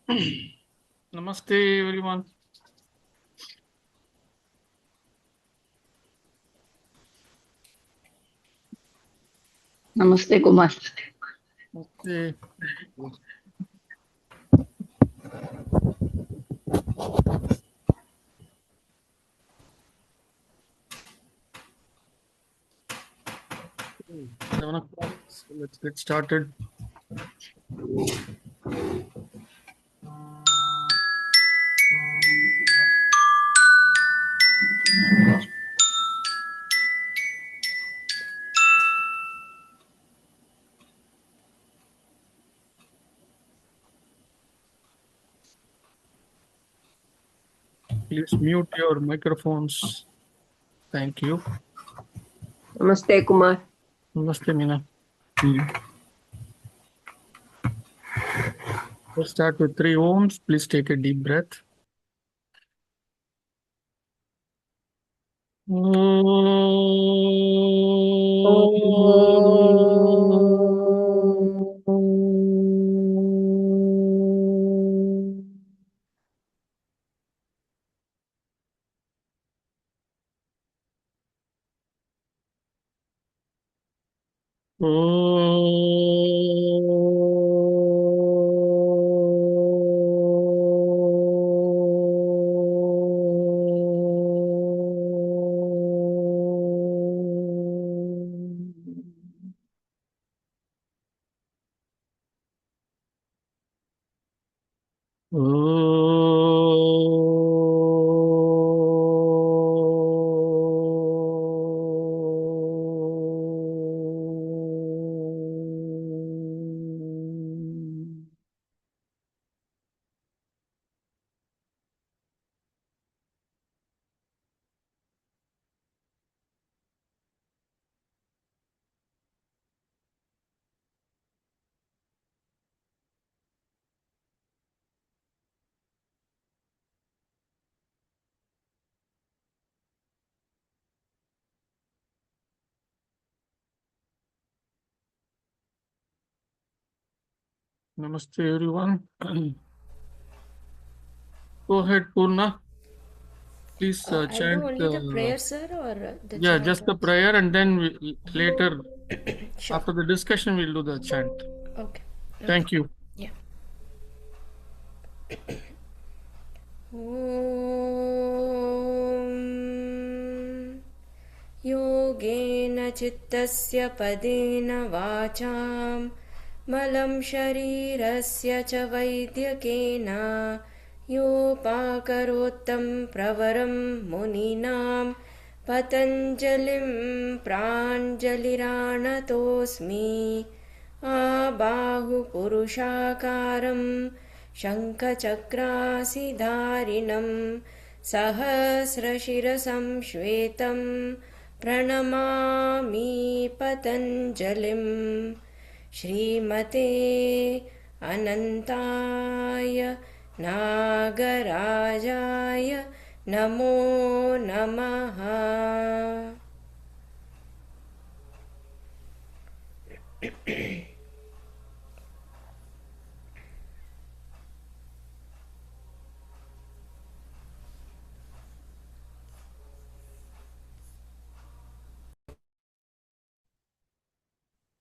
Namaste, everyone. Namaste, Kumar. Okay. Okay, 7 o'clock. So let's get started. Please mute your microphones. Thank you. Namaste, Kumar. Namaste, Meena. Let's start with 3 ohms. Please take a deep breath. Namaste, everyone. Go ahead, Purna. Please I'll chant. do only the prayer, sir, or the Yeah, chant just the also? prayer, and then later, Sure. after the discussion, we'll do the chant. Okay. Thank you. Yeah. ॐ योगेन चित्तस्य पदेन वाचां मलं शरीरस्य च वैद्यकेन योपाकरोत्तं प्रवरं मुनीनां पतञ्जलिं प्राञ्जलिराणतोऽस्मि आबाहुपुरुषाकारं शङ्खचक्रासिधारिणं सहस्रशिरसं श्वेतं प्रणमामि पतञ्जलिं श्रीमते अनन्ताय नागराजाय नमो नमः.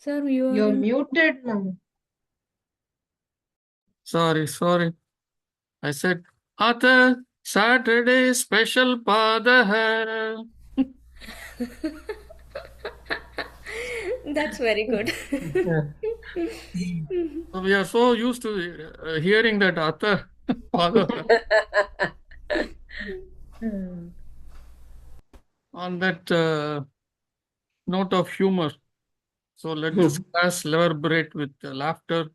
Sir, you're muted now. Sorry. I said, Ata, Saturday special pada hai. That's very good. So we are so used to hearing that Ata, pada hai. On that note of humor. So let this class reverberate with laughter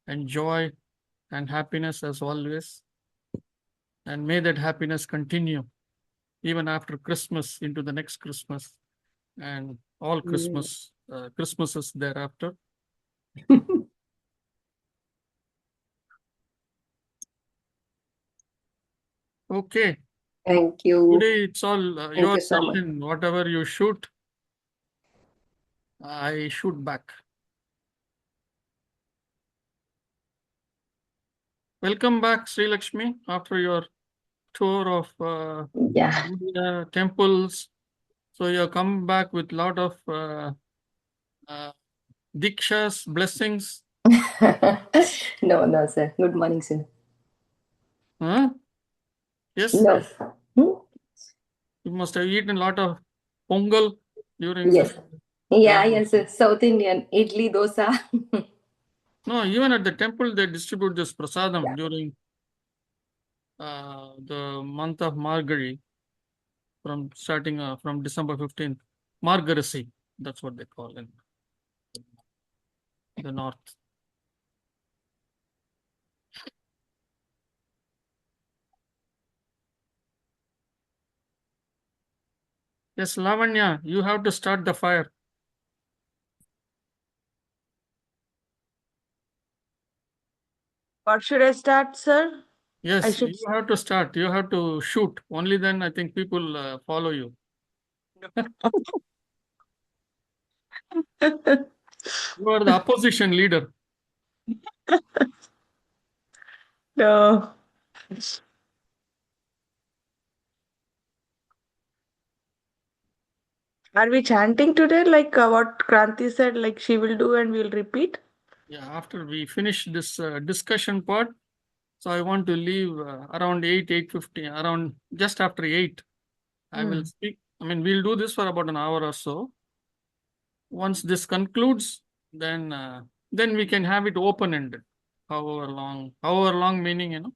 and joy and happiness as always. And may that happiness continue even after Christmas into the next Christmas and all Christmases thereafter. Okay. Thank you. Today it's all Thank your you so much. session. Whatever you shoot, I shoot back. Welcome back, Sri Lakshmi, after your tour of Yeah. India temples. So you have come back with a lot of dikshas, blessings. No, sir. Good morning, sir. Huh? Yes, No. Hmm? you must have eaten a lot of pongal during this. Yes. Yeah, Yadu. yes, sir. South Indian. Idli, dosa. No, even at the temple, they distribute this prasadam during the month of Margari, from starting from December 15th. Margarasi, that's what they call in the north. Yes, Lavanya, you have to start the fire. What should I start, sir? I Yes, should. you have to start. You have to shoot. Only then I think people follow you. You are the opposition leader. No. Are we chanting today? Like what Kranti said, like she will do and we'll repeat? Yeah, after we finish this discussion part, so I want to leave around 8, 8:50, around just after 8. I will speak. I mean, we'll do this for about an hour or so. Once this concludes, then we can have it open-ended, however long meaning,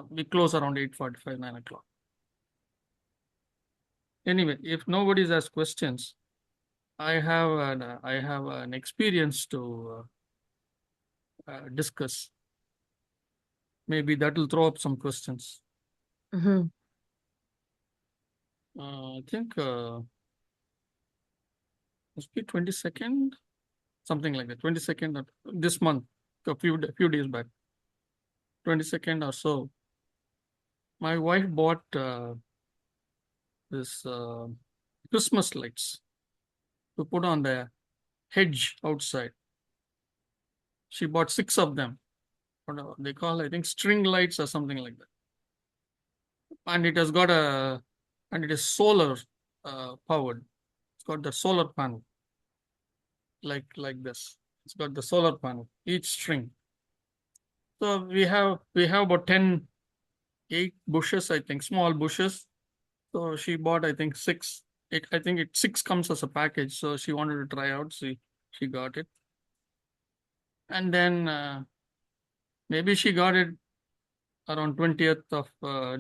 we close around 8:45, 9 o'clock. Anyway, if nobody has questions, I have an experience to discuss. Maybe that will throw up some questions. Mm-hmm. I think must be 22nd, something like that. 22nd of this month, a few days back, 22nd or so. My wife bought this Christmas lights to put on the hedge outside. She bought 6 of them. What they call, I think, string lights or something like that. And it has got and it is solar powered. It's got the solar panel, like this. It's got the solar panel, each string. So we have about 8 bushes, I think, small bushes. So she bought, I think, 6. I think 6 comes as a package. So she wanted to try out. She got it. And then maybe she got it around 20th of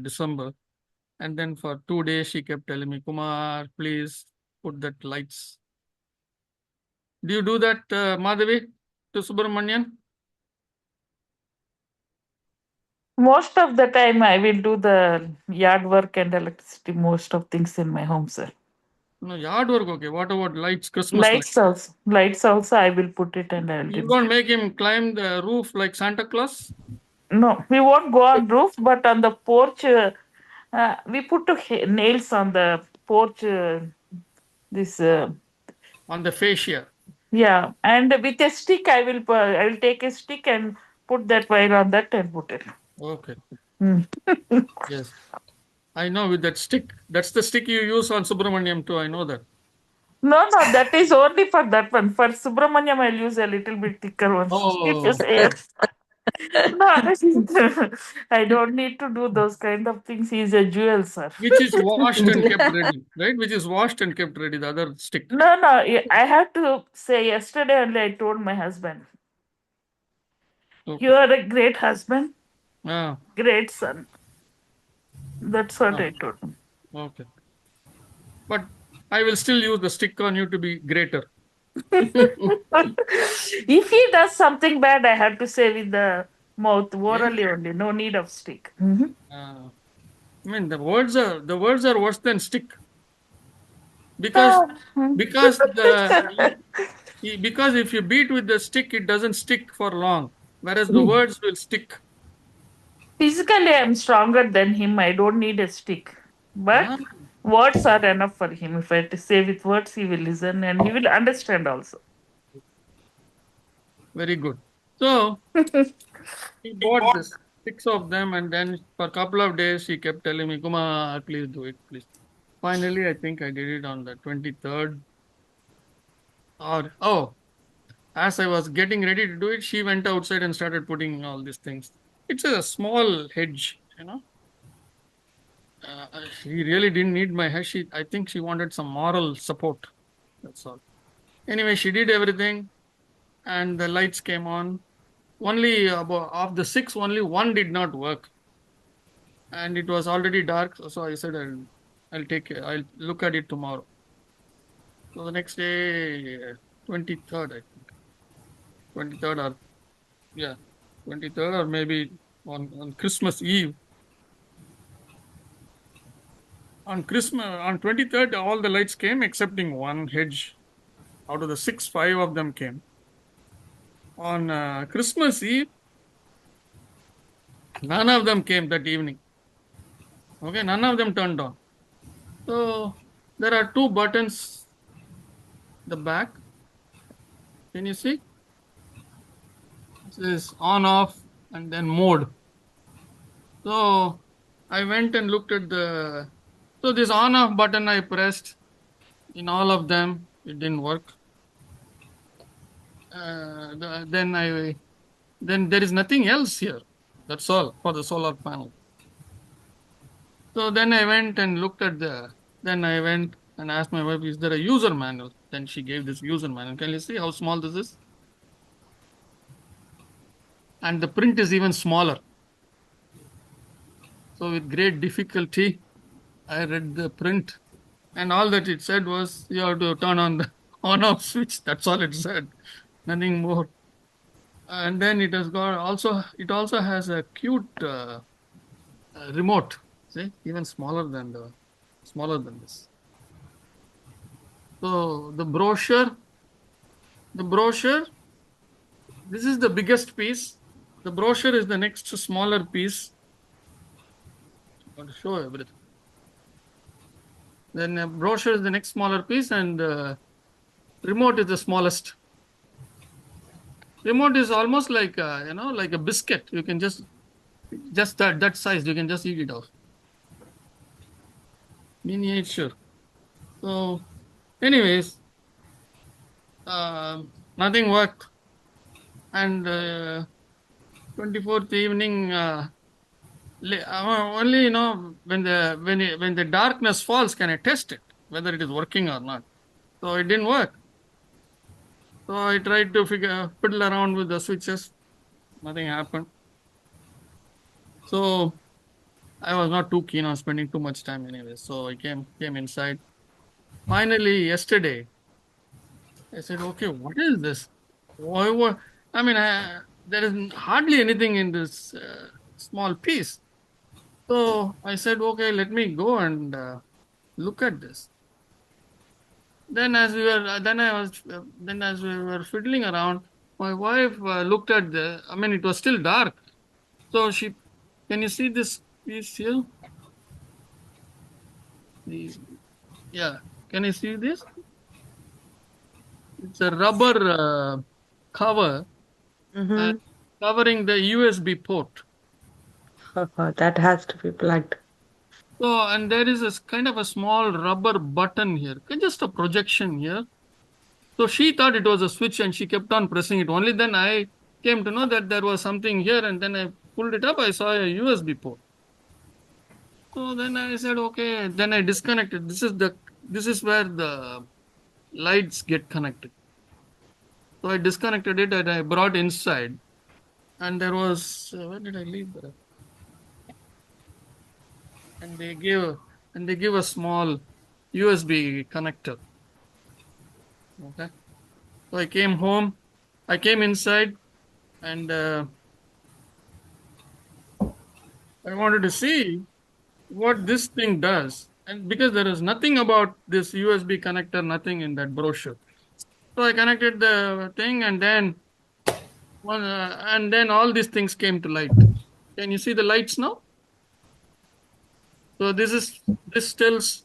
December. And then for 2 days, she kept telling me, Kumar, please put that lights. Do you do that, Madhavi, to Subramanian? Most of the time, I will do the yard work and electricity, most of things in my home, sir. No, yard work, okay. What about lights, Christmas lights? Lights also, I will put it and I will You do. don't make him climb the roof like Santa Claus? No, we won't go on roof, but on the porch, we put nails on the porch. This, On the fascia. yeah, and with a stick, I will take a stick and put that wire on that and put it. Okay. Hmm. Yes. I know, with that stick. That's the stick you use on Subramaniam too. I know that. No, that is only for that one. For Subramanyam, I'll use a little bit thicker one. If you Oh, say no, I don't need to do those kind of things. He's a jewel, sir. which is washed and kept ready, right? Which is washed and kept ready, the other stick. No, I have to say yesterday only I told my husband, Okay. you are a great husband, Ah, great son. That's what ah, I told him. okay. But I will still use the stick on you to be greater. If he does something bad, I have to say with the mouth, orally only, no need of stick. I mean, the words are worse than stick, because because if you beat with the stick, it doesn't stick for long, whereas the words will stick. Physically, I'm stronger than him. I don't need a stick. Ah, But words are enough for him. If I say with words, he will listen and he will understand also. very good. So He bought this 6 of them, and then for a couple of days he kept telling me, Kumar, please do it, please. Finally, I think I did it on the 23rd. Or, oh, as I was getting ready to do it, she went outside and started putting all these things. It's a small hedge, you know. She really didn't need my help. I think she wanted some moral support. That's all. Anyway, she did everything, and the lights came on. Only about of the 6, only one did not work, and it was already dark. So I said, I'll look at it tomorrow. So the next day, 23rd, I think, 23rd or yeah, 23rd or maybe on Christmas Eve. On Christmas, on 23rd, all the lights came excepting one hedge. Out of the 6, 5 of them came. On Christmas Eve, none of them came that evening. Okay, none of them turned on. So there are 2 buttons, the back. Can you see? This is on, off, and then mode. So I went and looked at so this on off button I pressed in all of them. It didn't work. Then there is nothing else here. That's all for the solar panel. So then I went and then I went and asked my wife, is there a user manual? Then she gave this user manual. Can you see how small this is? And the print is even smaller. So with great difficulty, I read the print, and all that it said was you have to turn on the on off switch. That's all it said, nothing more. And then it also has a cute remote. See, even smaller than this. So the brochure. This is the biggest piece. The brochure is the next smaller piece. I want to show everything. Then brochure is the next smaller piece, and remote is the smallest. Remote is almost like like a biscuit. You can just that size. You can just eat it off. Miniature. So, anyways, nothing worked, and 24th evening. Only when the darkness falls can I test it whether it is working or not. So it didn't work. So I tried to fiddle around with the switches. Nothing happened. So I was not too keen on spending too much time anyway. So I came inside. Finally, yesterday, I said, okay, what is this? Why? I mean, there is hardly anything in this small piece. So I said, okay, let me go and look at this. Then as we were fiddling around, my wife looked at it was still dark. So can you see this piece here? Yeah, can you see this? It's a rubber cover Mm-hmm. covering the USB port. That has to be plugged. So, and there is a kind of a small rubber button here, just a projection here. So she thought it was a switch and she kept on pressing it. Only then I came to know that there was something here, and then I pulled it up. I saw a USB port. So then I said, okay. Then I disconnected. This is where the lights get connected. So I disconnected it and I brought inside. And there was where did I leave that? And they give a small USB connector. Okay. So I came home. I came inside, and I wanted to see what this thing does. And because there is nothing about this USB connector, nothing in that brochure. So I connected the thing, and then all these things came to light. Can you see the lights now? So this tells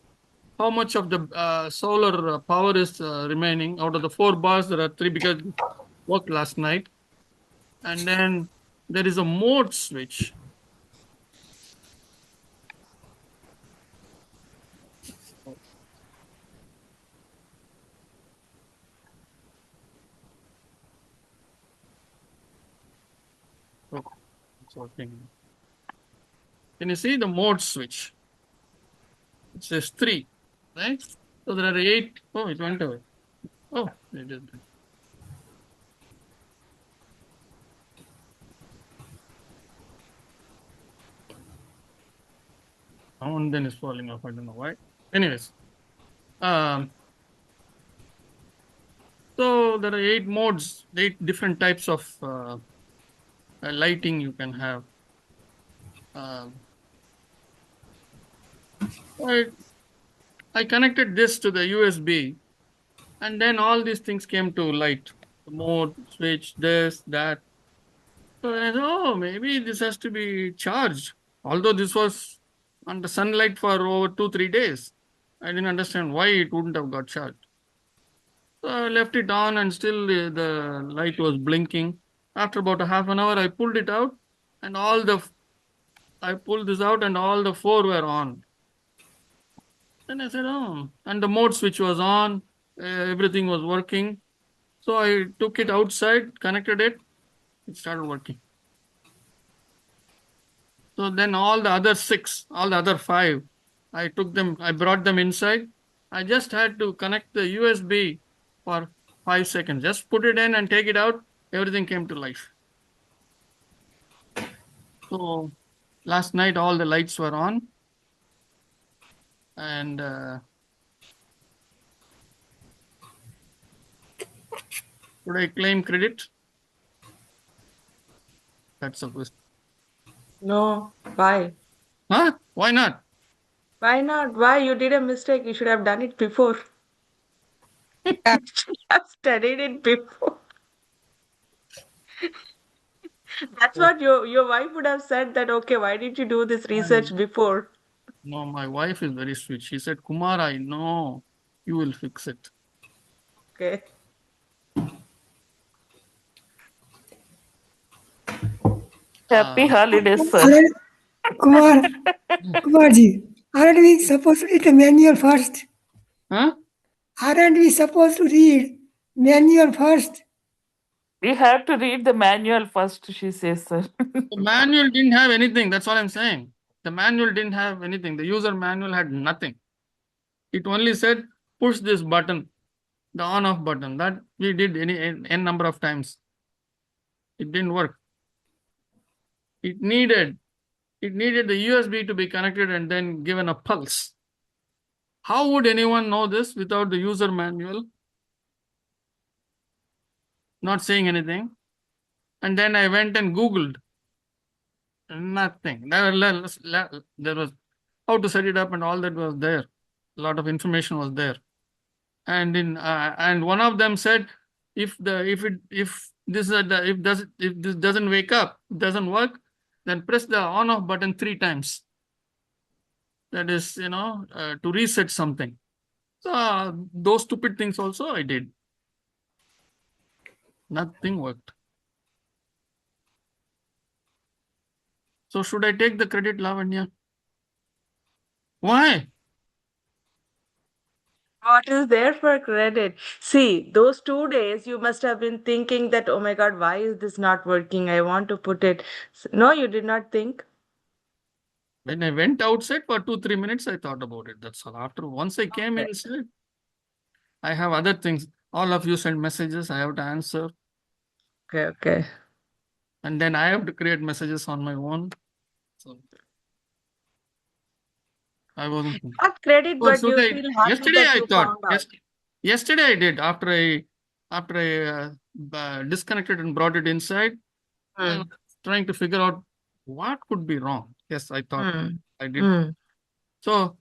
how much of the solar power is remaining. Out of the 4 bars, there are 3 because it worked last night. And then there is a mode switch. Oh, it's working. Can you see the mode switch? It says 3, right? So there are 8. Oh, it went away. Oh, it did. And then it's falling off. I don't know why. Anyways, um, so there are 8 modes, 8 different types of lighting you can have. I, I connected this to the USB, and then all these things came to light. The mode, switch, this, that. So I thought, oh, maybe this has to be charged. Although this was under sunlight for over 2-3 days, I didn't understand why it wouldn't have got charged. So I left it on, and still the light was blinking. After about a half an hour, I pulled it out, and I pulled this out, and all the 4 were on. Then I said, oh, and the mode switch was on, everything was working. So I took it outside, connected it, it started working. So then all the other 6, all the other 5, I brought them inside. I just had to connect the USB for 5 seconds. Just put it in and take it out, everything came to life. So last night all the lights were on, and should I claim credit? That's a question. No. Why? Huh? Why not? Why not? Why? You did a mistake. You should have done it before. You should have studied it before. That's what your wife would have said that, okay, why did you do this research before? No, my wife is very sweet. She said, Kumar, I know you will fix it. Okay. Happy holidays, sir. Aren't, Kumar, Kumarji, aren't we supposed to read the manual first? Huh? Aren't we supposed to read manual first? We have to read the manual first, she says, sir. The manual didn't have anything. That's all I'm saying. The manual didn't have anything. The user manual had nothing. It only said, push this button, the on off button. That we did n number of times. It didn't work. It needed the USB to be connected and then given a pulse. How would anyone know this without the user manual? Not saying anything. And then I went and Googled. Nothing. There was how to set it up and all that was there. A lot of information was there. And and one of them said, if this doesn't wake up, doesn't work, then press the on off button 3 times. That is, to reset something. So those stupid things also I did. Nothing worked. So should I take the credit, Lavanya? Why? What is there for credit? See, those 2 days you must have been thinking that, oh my God, why is this not working? I want to put it. No, you did not think. When I went outside for 2-3 minutes, I thought about it. That's all. Once I came Okay. inside, I have other things. All of you send messages, I have to answer. Okay, okay. And then I have to create messages on my own. So I wasn't. Not credit, Oh, but so you feel happy yesterday that I you thought. found out. Yesterday I did. After I disconnected and brought it inside, I Hmm. was trying to figure out what could be wrong. Yes, I thought Hmm. I did. Hmm. So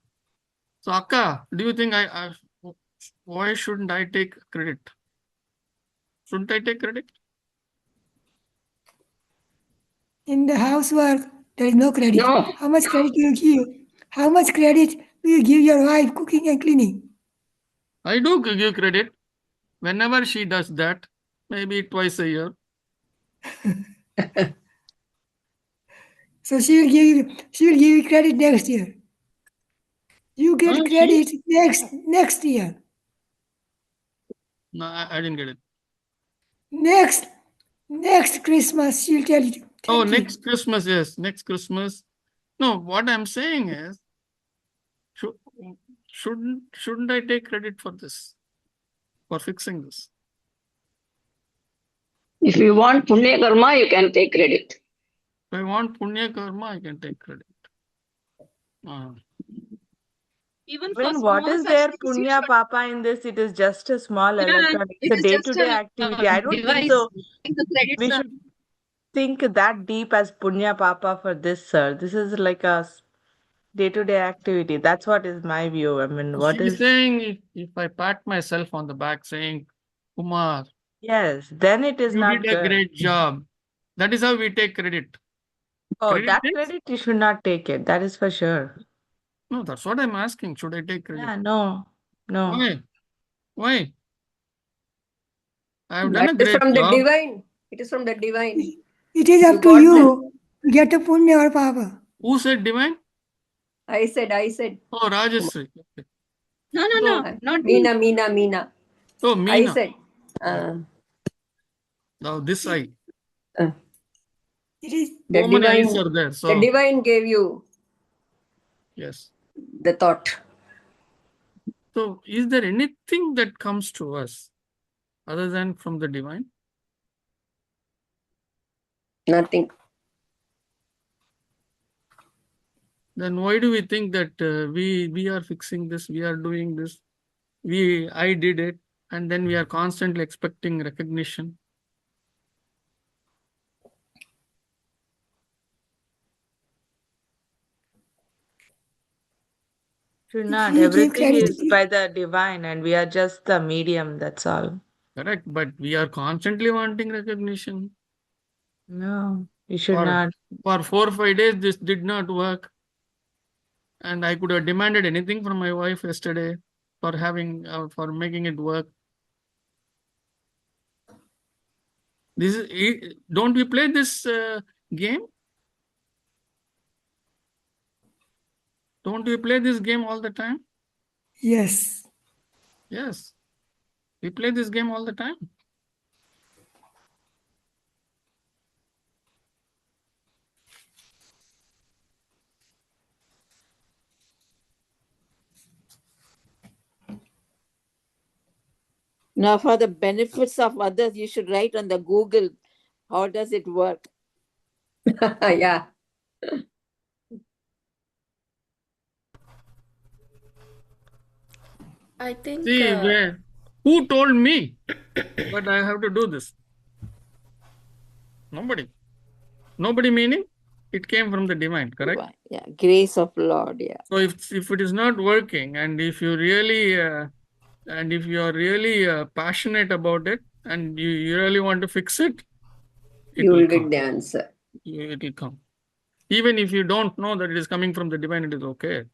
Akka, do you think why shouldn't I take credit? Shouldn't I take credit? In the housework, there is no credit. No. How much credit do you give? How much credit do you give your wife cooking and cleaning? I do give credit whenever she does that, maybe twice a year. So she will give you credit next year. You get She? credit next year. No, I didn't get it. Next Christmas she'll tell you. Oh, Thank you. next Christmas, yes. Next Christmas. No, what I'm saying is, shouldn't I take credit for this? For fixing this? If you want Punya Karma, you can take credit. If I want Punya Karma, I can take credit. Even what is there Punya Papa in this? It is just a small electronic. It's a day-to-day activity. I don't think so. We should think that deep as Punya Papa for this, sir. This is like a day-to-day activity. That's what is my view. I mean, what She's is... saying if I pat myself on the back saying, Kumar, Yes, then it is you not did a good. great job. That is how we take credit. Oh, Credit that takes? credit you should not take it. That is for sure. No, that's what I'm asking. Should I take credit? Yeah, no. Why? Why? I have done That a is great from the job. divine. It is from the divine. It is up to got you to get a Punya or Papa. Who said divine? I said. Oh, Rajasri. Okay. No, not Meena. Oh, I Meena. said. Now this eye. It is The So many eyes divine. are there. The So, divine gave you yes. the thought. So, is there anything that comes to us other than from the divine? Nothing. Then why do we think that we are fixing this, we are doing this, I did it, and then we are constantly expecting recognition? Should if not. we give Everything credit. is by the divine and we are just the medium, that's all. Correct, but we are constantly wanting recognition. No, you should not. For 4 or 5 days, this did not work. And I could have demanded anything from my wife yesterday for making it work. Don't we play this game? Don't we play this game all the time? Yes. Yes. We play this game all the time. Now, for the benefits of others, you should write on the Google, how does it work? Yeah. I think See, who told me that I have to do this? Nobody. Nobody meaning it came from the divine, correct? Divine, yeah, grace of Lord, yeah. So if it is not working, and if you really are really passionate about it, and you really want to fix it, You will will come. get the answer. It will come. Even if you don't know that it is coming from the divine, it is okay.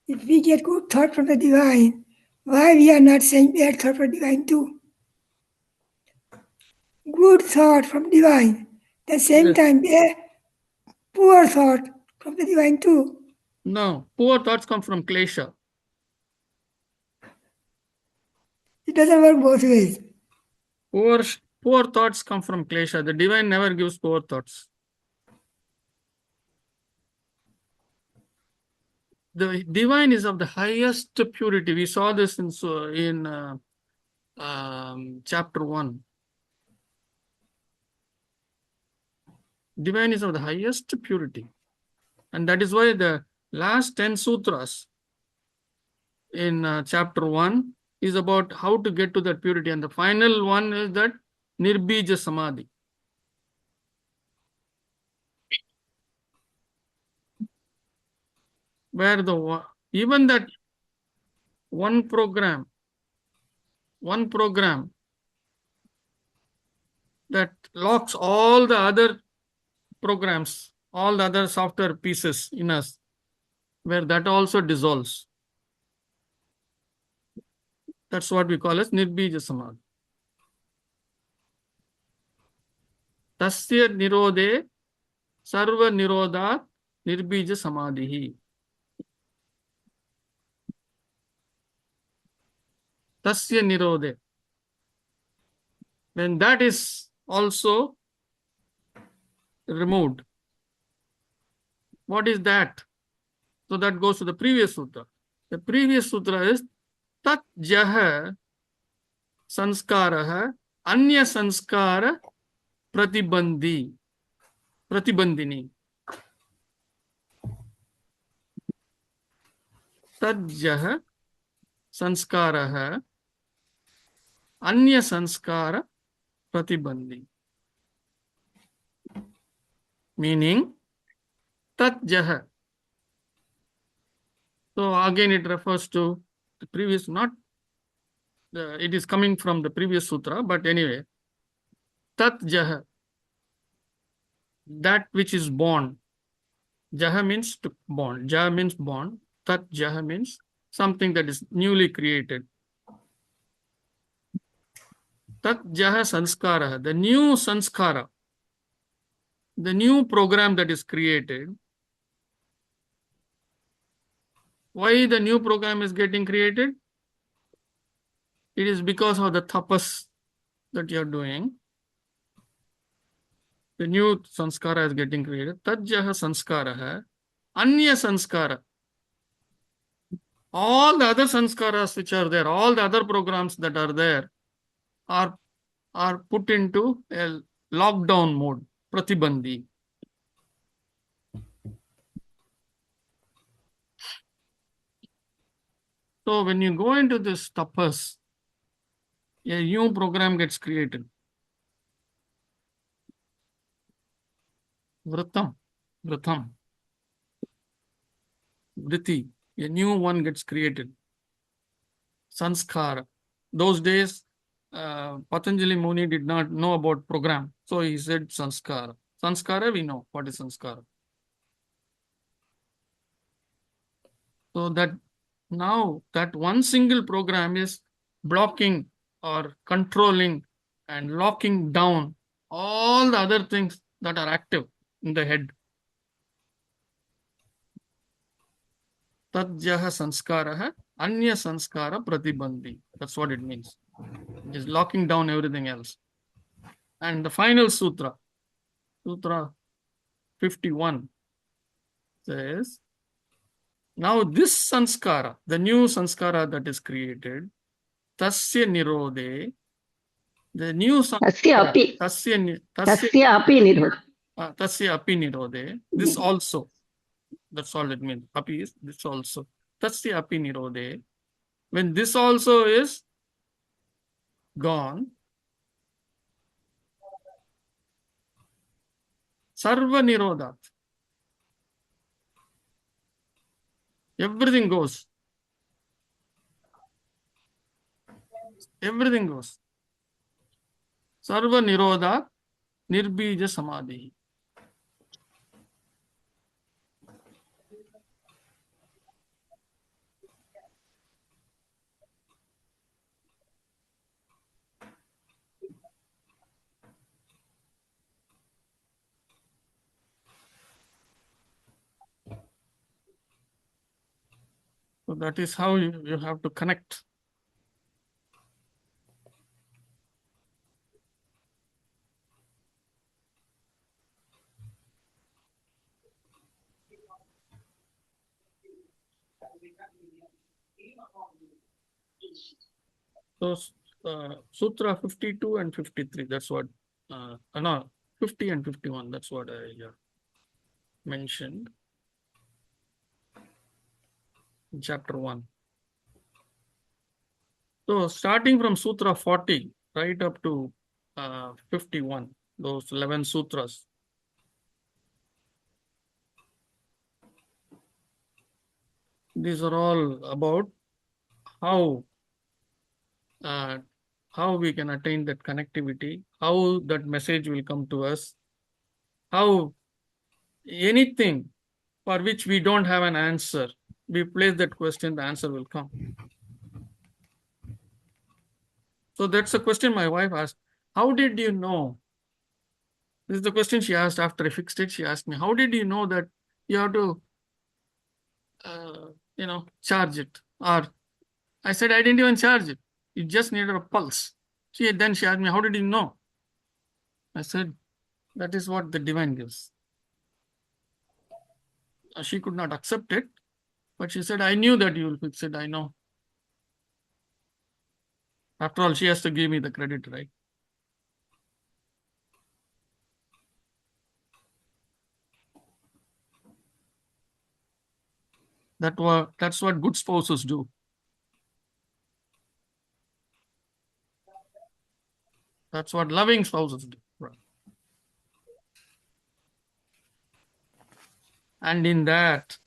If we get good thought from the divine, why we are not saying bad thought from divine too? Good thought from divine. At the same Yes. time, poor thought from the divine too. No, poor thoughts come from klesha. It doesn't work both ways. Poor thoughts come from klesha. The divine never gives poor thoughts. The divine is of the highest purity. We saw this in chapter 1. Divine is of the highest purity. And that is why the last 10 sutras in chapter 1 is about how to get to that purity. And the final one is that nirbija samadhi. Where even that one program that locks all the other programs, all the other software pieces in us, where that also dissolves. That's what we call as nirbija samadhi. Tasya nirode Sarva Nirodhat Nirbija Samadhihi. Tasya Nirode. When that is also removed, what is that? So that goes to the previous sutra. The previous sutra is Tat Jaha Sanskaraha Anya Sanskara Pratibandini. Tat Jaha Sanskaraha Anya Sanskara Pratibandhi. Meaning Tat Jaha. So again it refers to the previous, it is coming from the previous sutra, but anyway, Tat Jaha, that which is born. Jaha means to born. Jaha means born. Tat Jaha means something that is newly created. Tat Jaha Sanskara, the new Sanskara, the new program that is created. Why the new program is getting created? It is because of the tapas that you are doing. The new sanskara is getting created. Tajjaha sanskara, anya sanskara. All the other sanskaras which are there, all the other programs that are there are put into a lockdown mode, pratibandhi. So when you go into this tapas, a new program gets created. Vritti, a new one gets created. Sanskara. Those days, Patanjali Muni did not know about program, so he said sanskara. Sanskara, we know what is sanskara. So that now that one single program is blocking or controlling and locking down all the other things that are active in the head. Tadjaha sanskaraha anya sanskara pratibandhi. That's what it means. It is locking down everything else. And the final sutra, Sutra 51, says, now this sanskara, the new sanskara that is created, tasya nirode, the new sanskara, Tasya api nirodha. Tasya api nirode, this also, that's all it means. Api is this also. Tasya api nirode, when this also is gone, sarva nirodhat, everything goes. Everything goes. Sarva nirodhat nirbija samadhi. So that is how you have to connect. So Sutra 52 and 53, that's what, no, 50 and 51, that's what I mentioned in chapter 1. So starting from Sutra 40, right up to 51, those 11 sutras. These are all about how we can attain that connectivity, how that message will come to us, how anything for which we don't have an answer, we place that question, the answer will come. So that's a question my wife asked. How did you know This is the question she asked after I fixed it. She asked me, how did you know that you have to, charge it? Or I said, I didn't even charge it. You just needed a pulse. Then she asked me, how did you know? I said, that is what the divine gives. She could not accept it, but she said, I knew that you will fix it. I know. After all, she has to give me the credit, right? That's what good spouses do. That's what loving spouses do. Right. And in that,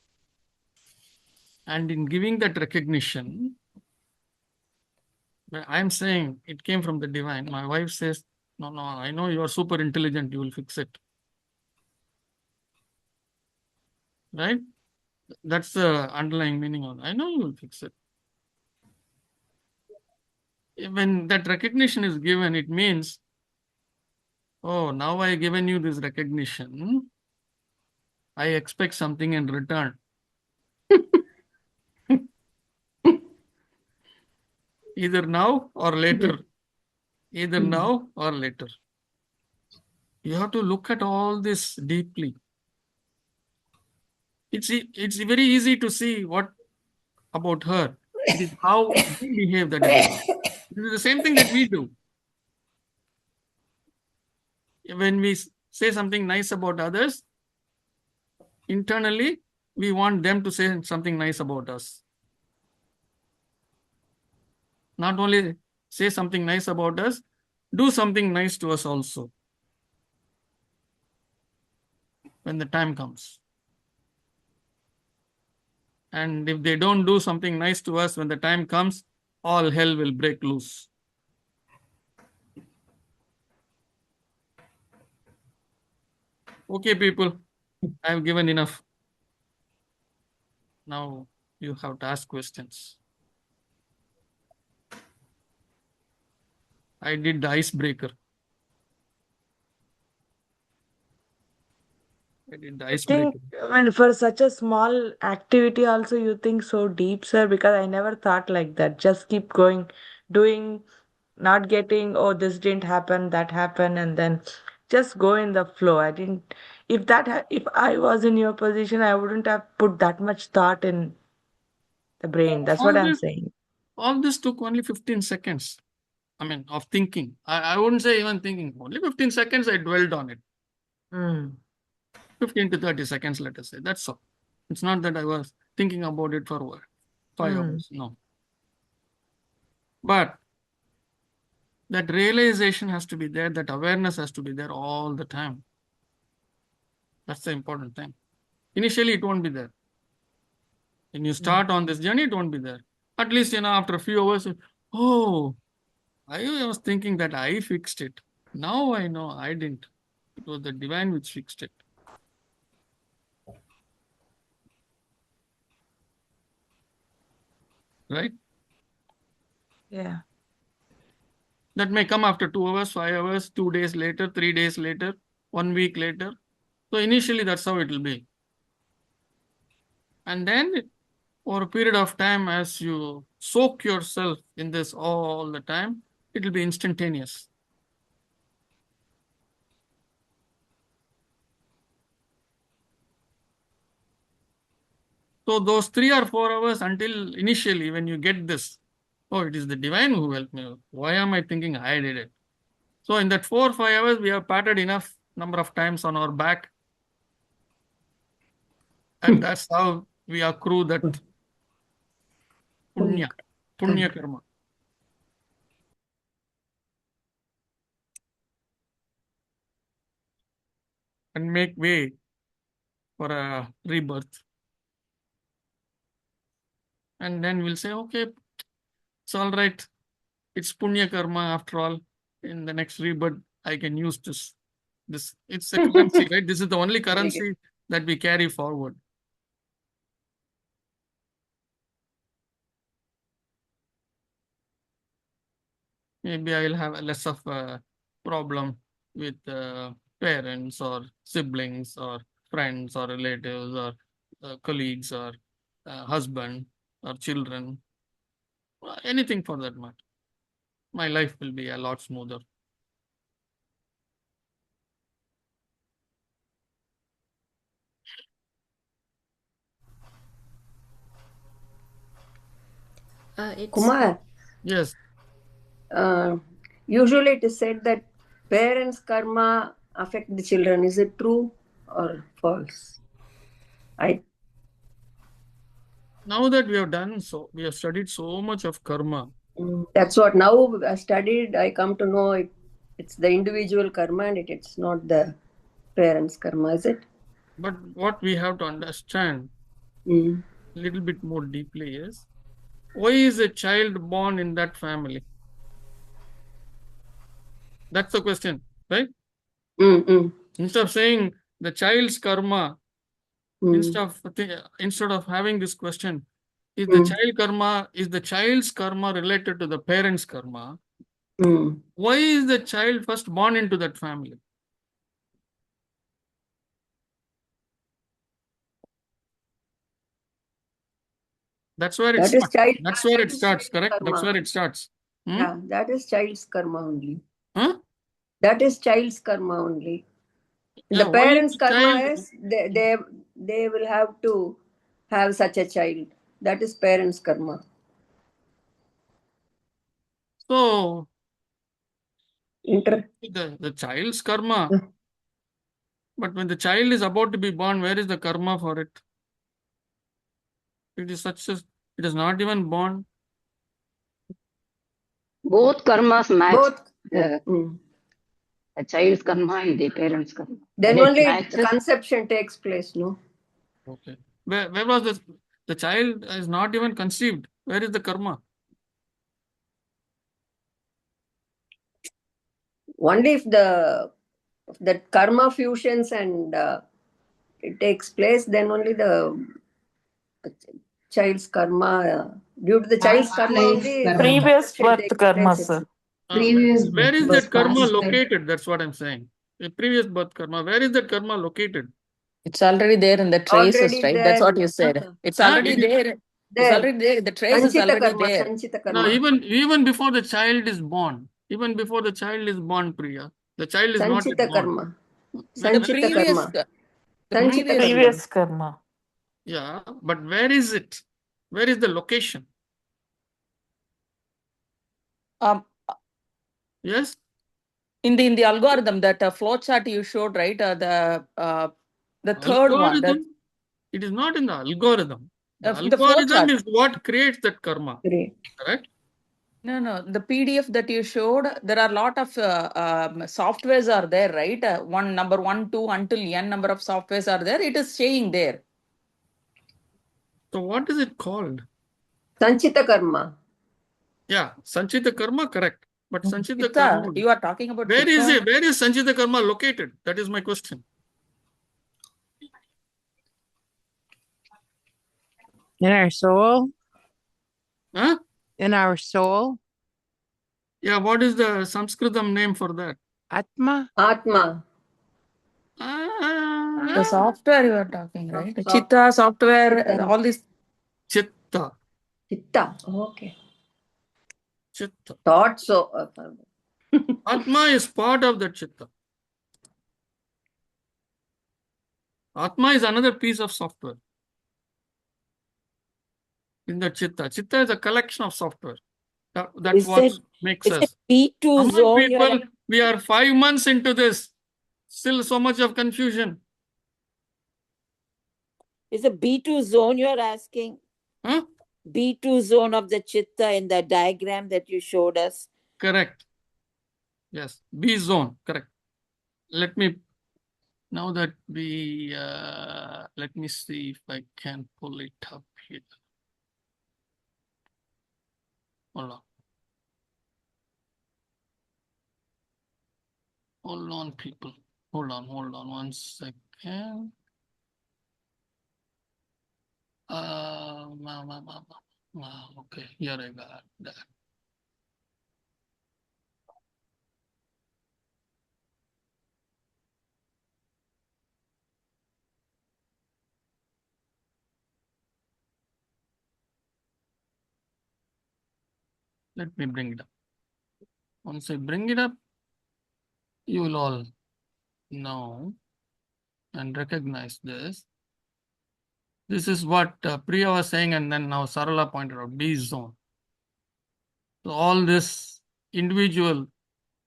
and in giving that recognition, I'm saying it came from the divine. My wife says, no, I know you are super intelligent. You will fix it. Right? That's the underlying meaning of it. I know you will fix it. When that recognition is given, it means, oh, now I given you this recognition. I expect something in return. Either now or later. Either now or later. You have to look at all this deeply. It's very easy to see what about her. It is how we behave that is. It is the same thing that we do. When we say something nice about others, internally, we want them to say something nice about us. Not only say something nice about us, do something nice to us also when the time comes. And if they don't do something nice to us when the time comes, all hell will break loose. Okay, people, I have given enough. Now you have to ask questions. I did the icebreaker. I did the icebreaker. I mean, for such a small activity, also you think so deep, sir, because I never thought like that. Just keep going, doing, not getting, oh, this didn't happen, that happened, and then just go in the flow. I didn't, if I was in your position, I wouldn't have put that much thought in the brain. That's what I'm saying. All this took only 15 seconds. I mean, of thinking. I wouldn't say even thinking. Only 15 seconds I dwelled on it. 15 to 30 seconds, let us say. That's all. It's not that I was thinking about it for 5 hours. No. But that realization has to be there. That awareness has to be there all the time. That's the important thing. Initially, it won't be there. When you start on this journey, it won't be there. At least, after a few hours, oh, I was thinking that I fixed it. Now I know I didn't. It was the divine which fixed it. Right? Yeah. That may come after 2 hours, 5 hours, 2 days later, 3 days later, 1 week later. So initially, that's how it will be. And then over a period of time, as you soak yourself in this all the time, it will be instantaneous. So those 3 or 4 hours until initially when you get this, oh, it is the divine who helped me. Why am I thinking I did it? So in that 4 or 5 hours, we have patted enough number of times on our back. And that's how we accrue that punya karma. And make way for a rebirth. And then we'll say, okay, it's all right. It's punya karma after all. In the next rebirth, I can use this. It's a currency, right? This is the only currency that we carry forward. Maybe I will have less of a problem with parents or siblings or friends or relatives or colleagues or husband or children, anything for that matter, my life will be a lot smoother. Kumar, Yes. usually it is said that parents' karma affect the children. Is it true or false? Now that we have studied so much of karma. That's what now I studied. I come to know it's the individual karma and it's not the parents' karma, is it? But what we have to understand a little bit more deeply is, why is a child born in that family? That's the question, right? Instead of saying the child's karma, instead of having this question, is the child's karma related to the parents' karma? Why is the child first born into that family? That's where it starts. That's where it starts, correct? That's where it starts. Yeah, that is child's karma only. Huh? That is child's karma only. Yeah, The why is parents' the karma child- is they will have to have such a child. That is parents' karma. So the child's karma. But when the child is about to be born, where is the karma for it? It is not even born. Both karmas match. Both. The child's karma and the parents' karma. Then When only it matches, conception takes place, no? Okay. Where was the child is not even conceived? Where is the karma? Only if the karma fusions and it takes place, then only the child's karma, due to the child's karma only Previous conception birth takes karma, place. sir. Where is that karma located? That's what I'm saying. The previous birth karma, where is that karma located? It's already there in the traces, Already right? there. That's what you said. It's already there. It's already there. The trace is Sanchita already karma, there. Sanchita No, karma. even before the child is born, Priya, the child is not yet Sanchita born. karma. Where- Sanchita karma. Sanchita karma. Previous karma. Yeah, but where is it? Where is the location? Yes. In the algorithm, that flow chart you showed, right? The third one. It is not in the algorithm. The The flow algorithm chart is what creates that karma. Correct? No. The PDF that you showed, there are a lot of softwares are there, right? Number 1, 2 until n number of softwares are there. It is staying there. So what is it called? Sanchita karma. Yeah, Sanchita karma, correct. But Sanchita Chitta, karma, you are talking about where is Chitta? it? Where is Sanchita karma located? That is my question. In our soul? Huh? In our soul? Yeah, what is the Sanskritam name for that? Atma? Atma. The software you are talking, right? Chitta software, all these. Chitta. Chitta. Okay. Chitta. Thought so. Atma is part of the Chitta. Atma is another piece of software in the Chitta. Chitta is a collection of software. That's what makes us. B2 zone. People, we are 5 months into this. Still so much of confusion. Is a B2 zone you're asking? Huh? B2 zone of the Chitta in the diagram that you showed us. Correct. Yes, B zone, correct. Let me let me see if I can pull it up here. Hold on. Hold on, people. Hold on 1 second. Okay, here I got that. Let me bring it up. Once I bring it up, you will all know and recognize this. This is what Priya was saying, and then now Sarala pointed out, B zone. So all this individual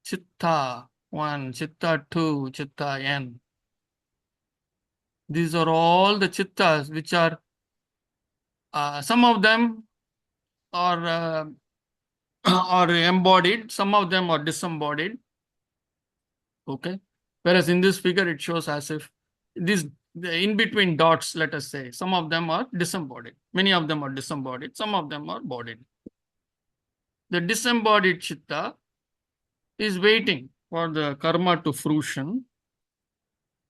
chitta 1, chitta 2, chitta n. These are all the chittas which are, some of them are are embodied, some of them are disembodied. Okay. Whereas in this figure, it shows as if these the in between dots, let us say, some of them are disembodied. Many of them are disembodied. Some of them are bodied. The disembodied chitta is waiting for the karma to fruition.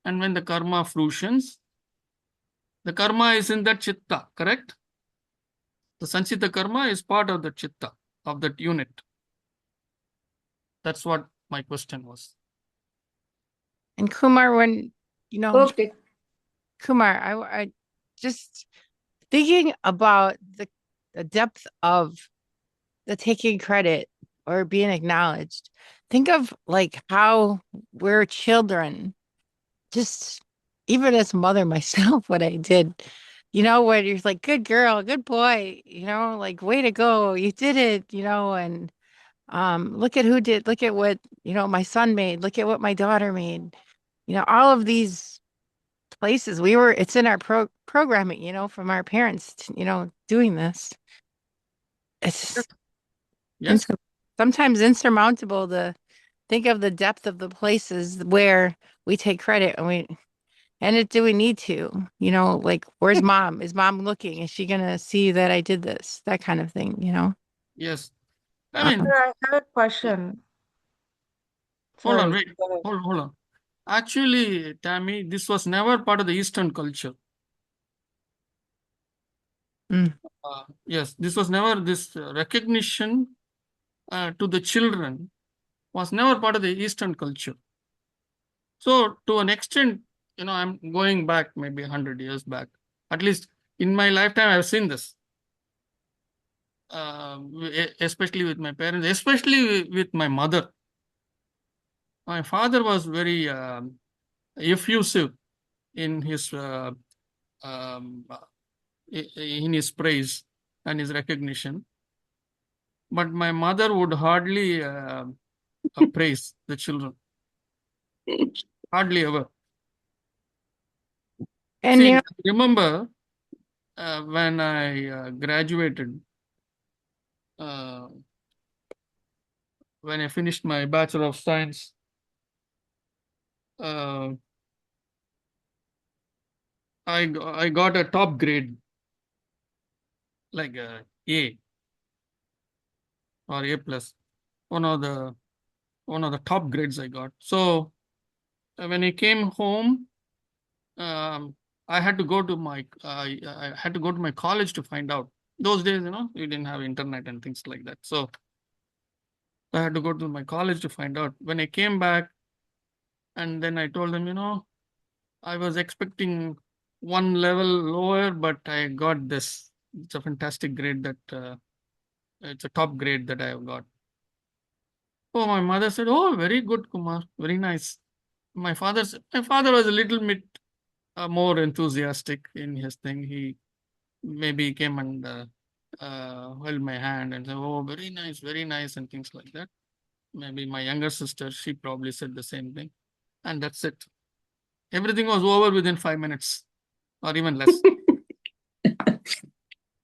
And when the karma fruitions, the karma is in that chitta, correct? The sanchita karma is part of the chitta, of that unit. That's what my question was. And Kumar, when, Okay. Kumar, I just thinking about the depth of the taking credit or being acknowledged. Think of like how we're children, just even as a mother myself, what I did, when you're like, good girl, good boy, like way to go, you did it, and look at look at what, my son made, look at what my daughter made, all of these places it's in our programming, from our parents, doing this. It's Yes. sometimes insurmountable to think of the depth of the places where we take credit do we need to, like, where's mom? Is mom looking? Is she gonna see that I did this? That kind of thing, Yes. I mean, Sir, I have a question. hold on, Sorry. wait. Go ahead. Hold on. Actually, Tammy, this was never part of the Eastern culture. Mm. Yes, this was never, this recognition to the children was never part of the Eastern culture. So to an extent, I'm going back maybe 100 years back. At least in my lifetime, I've seen this. Especially with my parents, especially with my mother. My father was very effusive in his um, in his praise and his recognition, but my mother would hardly praise the children, hardly ever. And See, I remember when I graduated, when I finished my Bachelor of Science, I got a top grade, like A or A plus, one of the top grades I got. So when I came home, I had to go to my college to find out. Those days, you didn't have internet and things like that. So I had to go to my college to find out. When I came back, and then I told them, I was expecting one level lower, but I got this. It's a fantastic grade that it's a top grade that I have got. Oh, my mother said, "Oh, very good, Kumar. Very nice." My father was a little bit more enthusiastic in his thing. He maybe came and held my hand and said, "Oh, very nice," and things like that. Maybe my younger sister, she probably said the same thing. And that's it. Everything was over within 5 minutes or even less.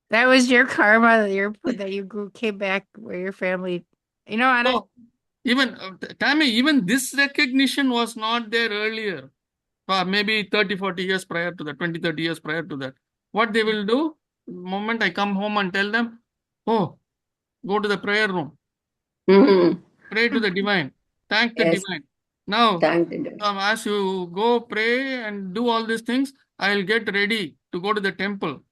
that was your karma that you came back where your family, and So, even, Tammy, even this recognition was not there earlier. Maybe 30, 40 years prior to that, 20, 30 years prior to that. What they will do, the moment I come home and tell them, "Oh, go to the prayer room, Mhm. pray to the divine, thank the Yes. divine." Now, Thank the Lord. as you go pray and do all these things, I'll get ready to go to the temple.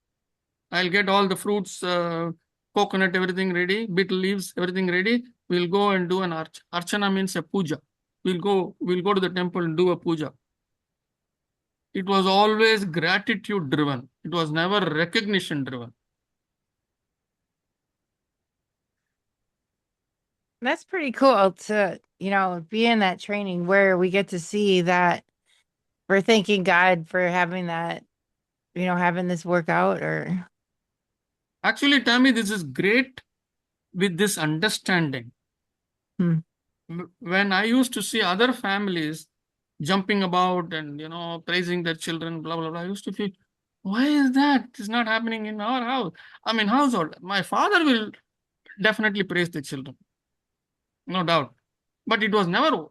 I'll get all the fruits, coconut, everything ready, betel leaves, everything ready. We'll go and do an archana means a puja. We'll go to the temple and do a puja. It was always gratitude driven. It was never recognition driven. That's pretty cool to, be in that training where we get to see that we're thanking God for having that, having this work out or. Actually, Tammy, this is great with this understanding. Hmm. When I used to see other families jumping about and, praising their children, blah, blah, blah, I used to feel, why is that? It's not happening in our house. I mean, household. My father will definitely praise the children, no doubt. But it was never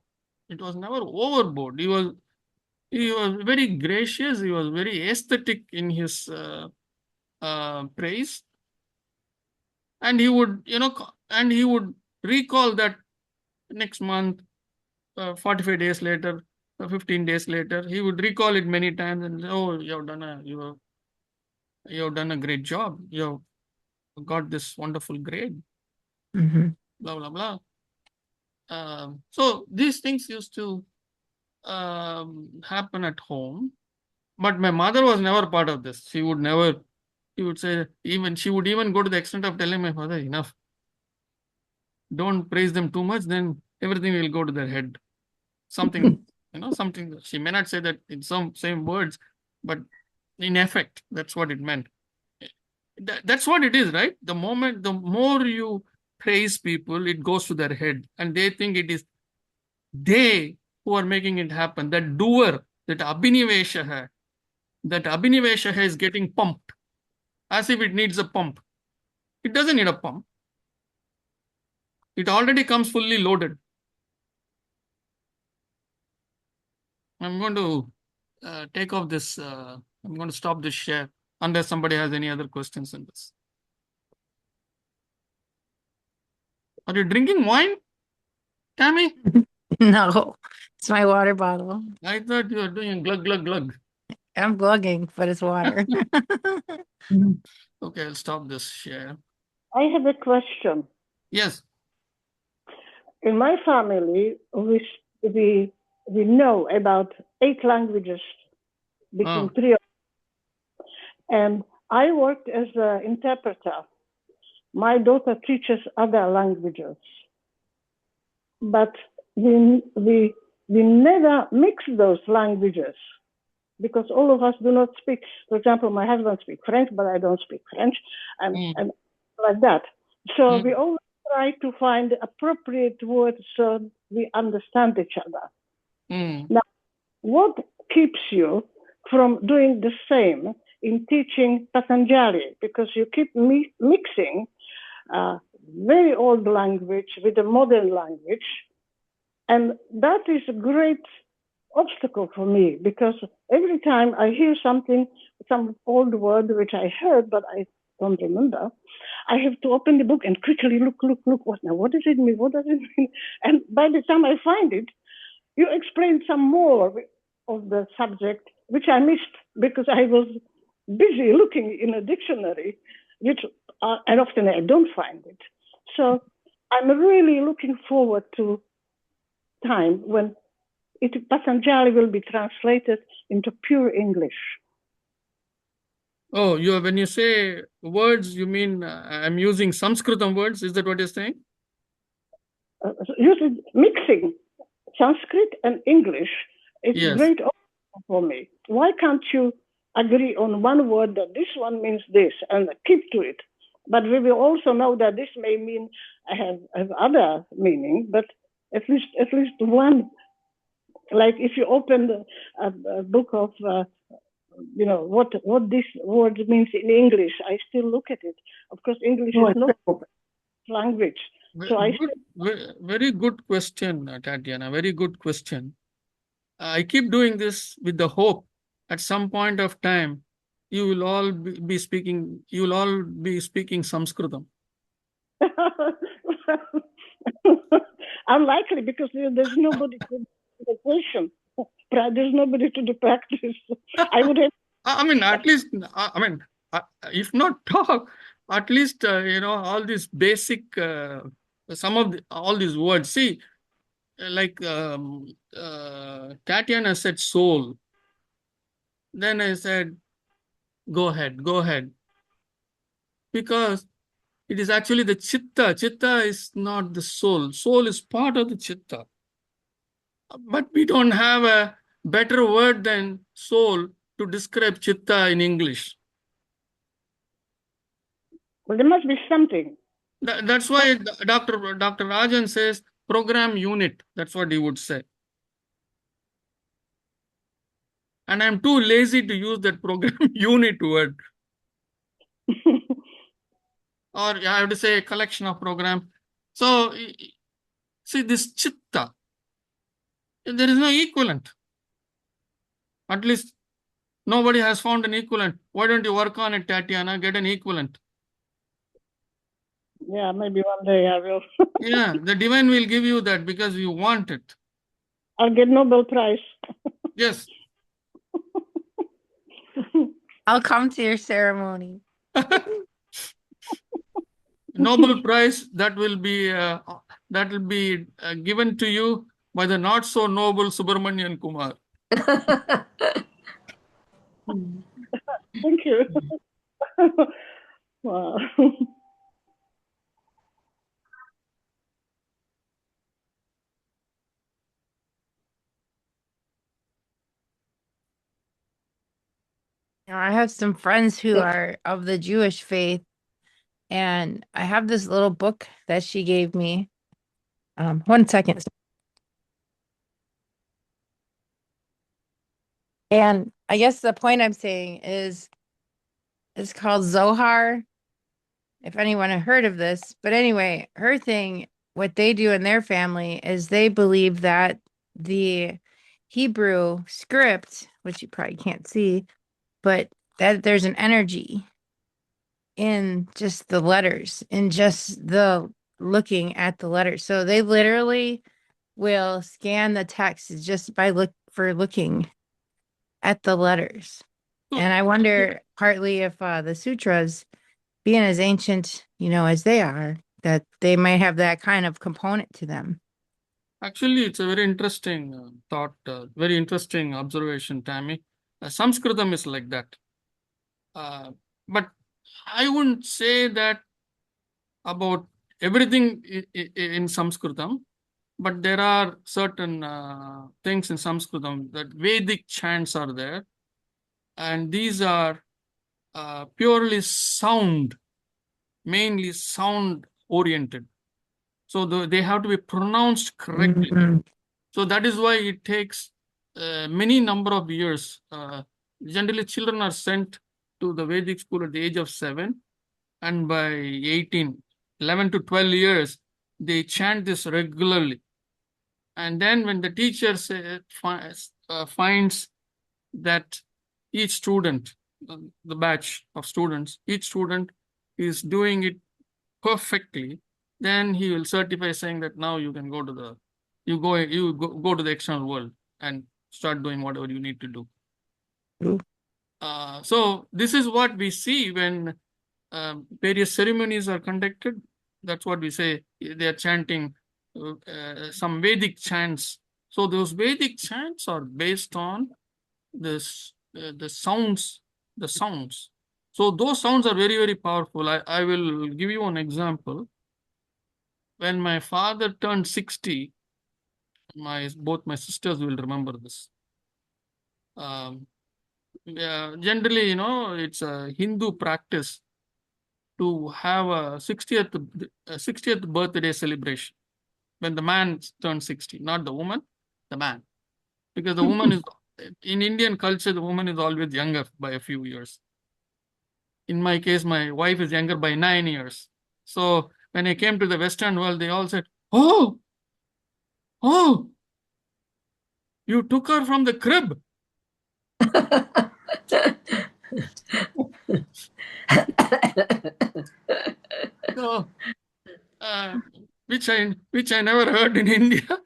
overboard. He was very gracious. He was very aesthetic in his praise, and he would recall that next month, 45 days later, 15 days later, he would recall it many times and say, "Oh, you have done a great job. You have got this wonderful grade." Mm-hmm. Blah blah blah. So these things used to happen at home. But my mother was never part of this. She would say, she would even go to the extent of telling my father, enough. Don't praise them too much, then everything will go to their head. Something, something, she may not say that in some same words, but in effect, that's what it meant. That's what it is, right? The more you praise people, it goes to their head and they think it is they who are making it happen. That doer, that abhinivesha, is getting pumped as if it needs a pump. It doesn't need a pump. It already comes fully loaded. I'm going to take off this. I'm going to stop this share unless somebody has any other questions on this. Are you drinking wine, Tammy? No, it's my water bottle. I thought you were doing glug, glug, glug. I'm glugging, but it's water. Okay, I'll stop this share. I have a question. Yes. In my family, we know about 8 languages between 3 of them. And I worked as an interpreter. My daughter teaches other languages. But we never mix those languages because all of us do not speak. For example, my husband speaks French, but I don't speak French, and like that. So we always try to find appropriate words so we understand each other. Now, what keeps you from doing the same in teaching Patanjali? Because you keep mixing very old language with a modern language. And that is a great obstacle for me because every time I hear something, some old word which I heard, but I don't remember, I have to open the book and quickly look, what does it mean? What does it mean? And by the time I find it, you explain some more of the subject, which I missed because I was busy looking in a dictionary, which and often I don't find it. So I'm really looking forward to time when Patanjali will be translated into pure English. Oh, when you say words, you mean I'm using Sanskritam words? Is that what you're saying? Usually mixing Sanskrit and English is great for me. Why can't you agree on one word that this one means this and keep to it? But we will also know that this may mean have other meaning, but at least one. Like if you open a book of what this word means in English, I still look at it. Of course, English is not language. So very good question, Tatiana. Very good question. I keep doing this with the hope at some point of time you will all be speaking. You will all be speaking Sanskritam. Unlikely because there's nobody to the question. There's nobody to the practice. I would have. I mean, at least. I mean, if not talk, at least all these basic all these words. See, like Tatiana said soul. Then I said, go ahead, because It is actually the chitta. Chitta is not the soul. Soul is part of the chitta. But we don't have a better word than soul to describe chitta in English. Well, there must be something. That's why Dr. Rajan says program unit. That's what he would say. And I'm too lazy to use that program unit word. Or I have to say a collection of program. So, see this chitta, there is no equivalent. At least nobody has found an equivalent. Why don't you work on it, Tatiana? Get an equivalent. Yeah, maybe one day I will. Yeah, the divine will give you that because you want it. I'll get Nobel Prize. Yes. I'll come to your ceremony. Nobel Prize that will be given to you by the not so noble Subramanian Kumar. Thank you. Wow. I have some friends who are of the Jewish faith, and I have this little book that she gave me. 1 second. And I guess the point I'm saying is it's called Zohar, if anyone had heard of this. But anyway, her thing, what they do in their family is they believe that the Hebrew script, which you probably can't see, but that there's an energy in just the letters, in just the looking at the letters. So they literally will scan the text just by looking at the letters. And I wonder partly if the sutras, being as ancient, as they are, that they might have that kind of component to them. Actually, it's a very interesting thought, very interesting observation, Tammy. Sanskritam is like that. But I wouldn't say that about everything in Sanskritam, but there are certain things in Sanskritam that Vedic chants are there, and these are purely sound, mainly sound oriented. So they have to be pronounced correctly. Mm-hmm. So that is why it takes many number of years. Generally, children are sent to the Vedic school at the age of 7, and by 11 to 12 years, they chant this regularly. And then when the teacher finds that each student, the batch of students, each student is doing it perfectly, then he will certify saying that now you can go to the go to the external world and start doing whatever you need to do. So this is what we see when various ceremonies are conducted. That's what we say. They are chanting some Vedic chants. So those Vedic chants are based on this the sounds. So those sounds are very, very powerful. I will give you an example. When my father turned 60, both my sisters will remember this. Generally, it's a Hindu practice to have a 60th birthday celebration when the man turns 60, not the woman, the man. Because the woman is, in Indian culture, the woman is always younger by a few years. In my case, my wife is younger by 9 years. So when I came to the Western world, they all said, oh, you took her from the crib. So, which I never heard in India.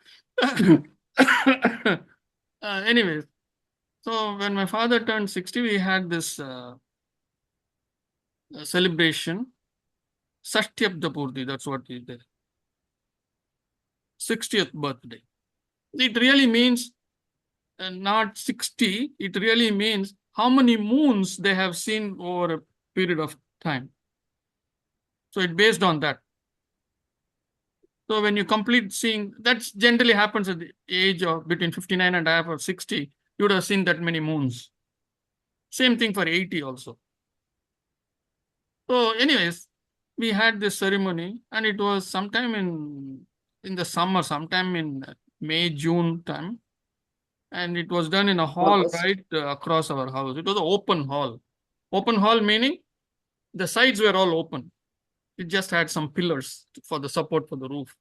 Anyways, so when my father turned 60, we had this celebration, Sashtyabdapurti, that's what is there. 60th birthday. It really means not 60, it really means how many moons they have seen over a period of time. So it based on that. So when you complete seeing, that generally happens at the age of between 59 and a half or 60, you would have seen that many moons. Same thing for 80 also. So anyways, we had this ceremony and it was sometime in the summer, sometime in May, June time. And it was done in a hall August. right across our house. It was an open hall. Open hall meaning the sides were all open. It just had some pillars for the support for the roof.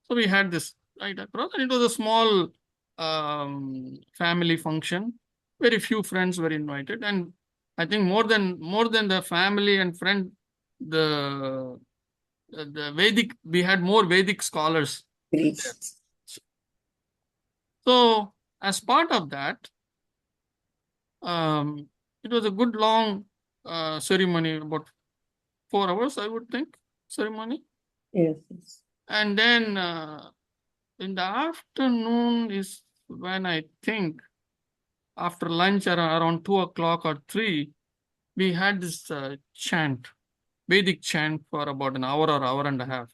So we had this right across, and it was a small family function. Very few friends were invited, and I think more than the family and friend, the Vedic, we had more Vedic scholars there. Priests. So as part of that, it was a good long ceremony, about 4 hours, I would think, ceremony. Yes. Yes. And then in the afternoon is when I think after lunch around 2 o'clock or 3, we had this chant, Vedic chant for about an hour or hour and a half.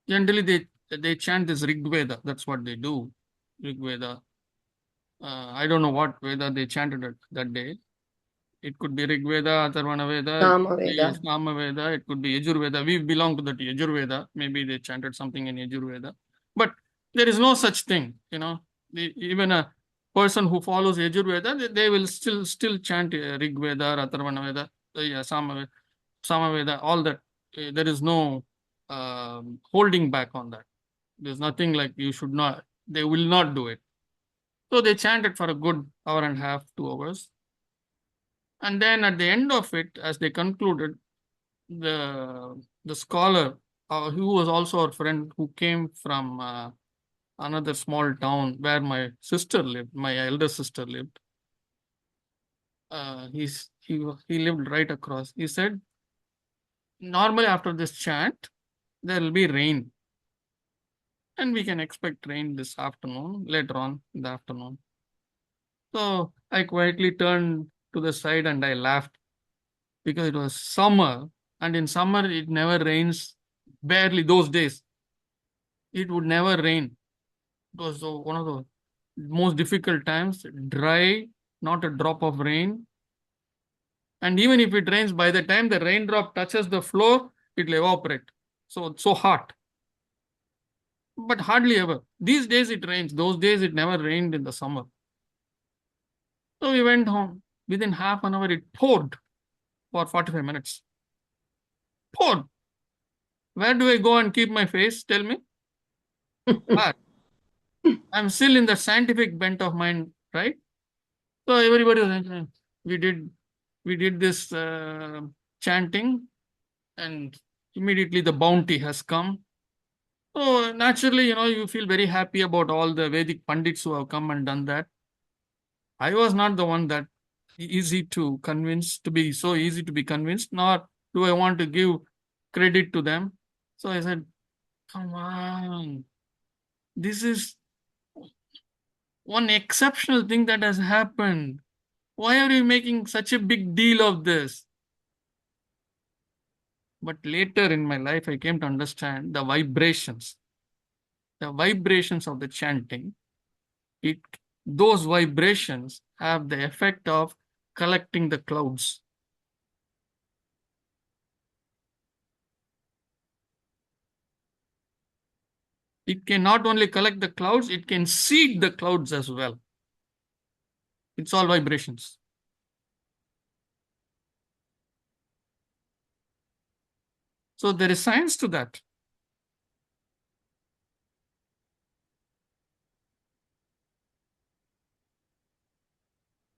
Generally, they chant this Rig Veda. That's what they do, Rig Veda. I don't know what Veda they chanted that day. It could be Rig Veda, Atharvana Veda, Sama Veda. Sama Veda, it could be Yajur Veda. We belong to the Yajur Veda. Maybe they chanted something in Yajur Veda. But there is no such thing, even a person who follows Yajur Veda, they will still chant Rig Veda, Atharvana Veda, Sama Veda, all that. There is no holding back on that. There's nothing like you should not, they will not do it. So they chanted for a good hour and a half, 2 hours. And then at the end of it, as they concluded, the scholar, who was also our friend, who came from another small town where my sister lived, my elder sister lived. He lived right across. He said, normally after this chant, there will be rain. And we can expect rain this afternoon, later on in the afternoon. So I quietly turned to the side and I laughed because it was summer, and in summer it never rains, barely those days. It would never rain. It was one of the most difficult times, dry, not a drop of rain. And even if it rains, by the time the raindrop touches the floor, it will evaporate. So it's so hot. But hardly ever. These days it rains. Those days it never rained in the summer. So we went home. Within half an hour, it poured for 45 minutes. Poured. Where do I go and keep my face? Tell me. But I'm still in the scientific bent of mind, right? So everybody was enjoying. We did this chanting, and immediately the bounty has come. So naturally, you feel very happy about all the Vedic Pandits who have come and done that. I was not the one that easy to convince, to be so easy to be convinced, nor do I want to give credit to them. So I said, come on, this is one exceptional thing that has happened. Why are you making such a big deal of this? But later in my life, I came to understand the vibrations of the chanting. Those vibrations have the effect of collecting the clouds. It can not only collect the clouds, it can seed the clouds as well. It's all vibrations. So there is science to that.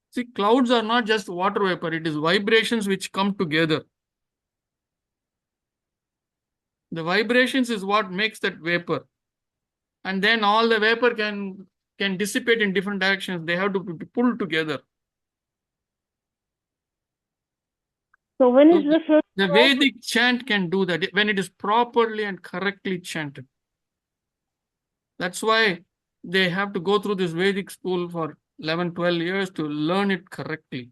See, clouds are not just water vapor, it is vibrations which come together. The vibrations is what makes that vapor. And then all the vapor can dissipate in different directions. They have to be pulled together. So when is the first? The Vedic chant can do that when it is properly and correctly chanted. That's why they have to go through this Vedic school for 11, 12 years to learn it correctly.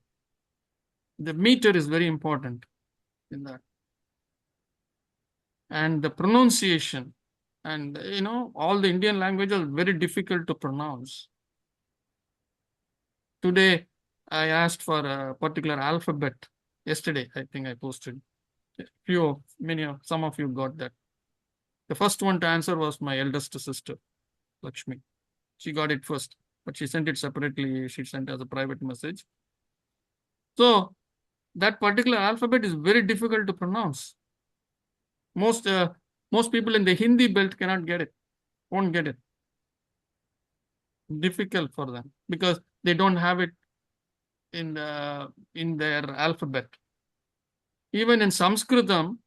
The meter is very important. in that. And the pronunciation, and all the Indian languages are very difficult to pronounce. Today, I asked for a particular alphabet. Yesterday, I think I posted. Some of you got that. The first one to answer was my eldest sister, Lakshmi. She got it first, but she sent it separately. She sent as a private message. So that particular alphabet is very difficult to pronounce. Most people in the Hindi belt cannot get it, won't get it. Difficult for them because they don't have it in their alphabet. Even in Sanskritam,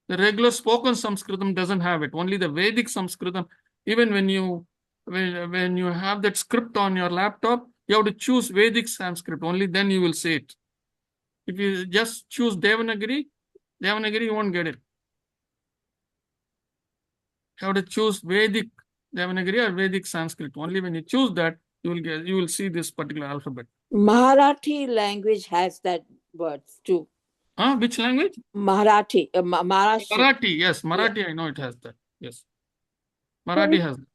the regular spoken Sanskritam doesn't have it. Only the Vedic Sanskritam. Even when you have that script on your laptop, you have to choose Vedic Sanskrit. Only then you will see it. If you just choose Devanagari, you won't get it. You have to choose Vedic Devanagari or Vedic Sanskrit. Only when you choose that, you will see this particular alphabet. Marathi language has that words too. Which language? Marathi. Marathi. Marathi, yes. Marathi, yeah. I know it has that. Yes. Marathi has that.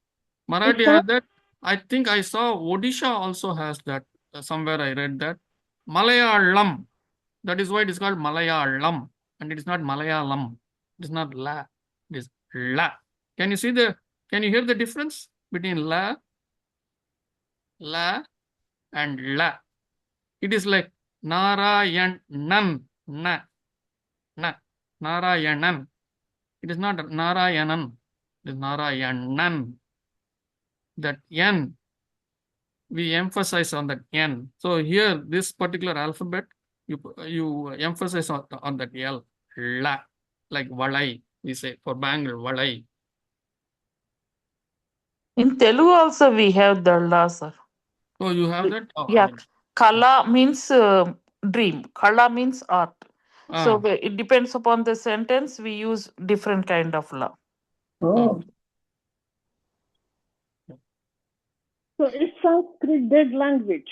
Marathi has that. I think I saw Odisha also has that. Somewhere I read that. Malayalam. That is why it is called Malayalam. And it is not Malayalam. It is not La. It is La. Can you hear the difference between La and La? It is like Narayan Nan. Na. Narayanan. It is not Narayanan. It is Narayanan. That N, we emphasize on that N. So here, this particular alphabet, you emphasize on that L. La. Like Valai, we say for Bangalore, Valai. In Telugu also we have the la, sir. Oh, you have that? Oh, yeah. Kala means dream. Kala means art. So it depends upon the sentence. We use different kind of la. Oh. So is Sanskrit dead language?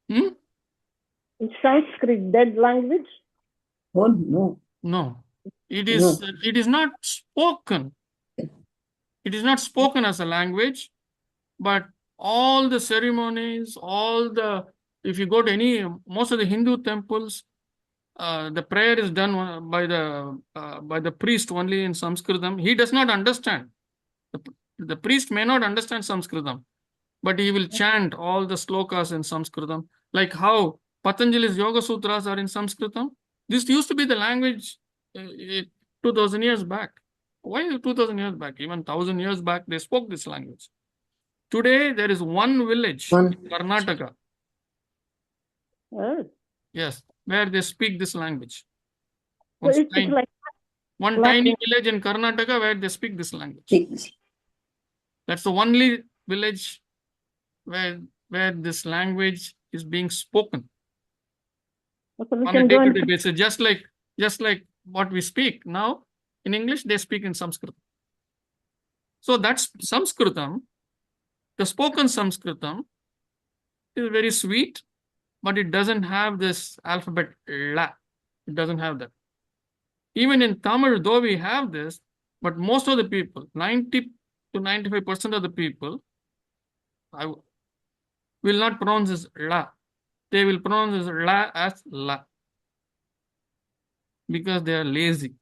Is Sanskrit dead language? Oh, no. No. It is not spoken. It is not spoken as a language, but all the ceremonies, if you go to most of the Hindu temples, the prayer is done by the priest only in Sanskritam. He does not understand. The priest may not understand Sanskritam, but he will chant all the slokas in Sanskritam, like how Patanjali's Yoga Sutras are in Sanskritam. This used to be the language 2000 years back. Why 2000 years back? Even 1000 years back, they spoke this language. Today, there is one village in Karnataka. Yes, where they speak this language. One tiny village in Karnataka where they speak this language. That's the only village where this language is being spoken on a day-to-day basis. Just like what we speak now in English, they speak in Sanskrit. So that's Sanskritam. The spoken Sanskritam is very sweet, but it doesn't have this alphabet La. It doesn't have that. Even in Tamil, though we have this, but most of the people, 90 to 95% of the people, will not pronounce this La. They will pronounce this La as La. Because they are lazy.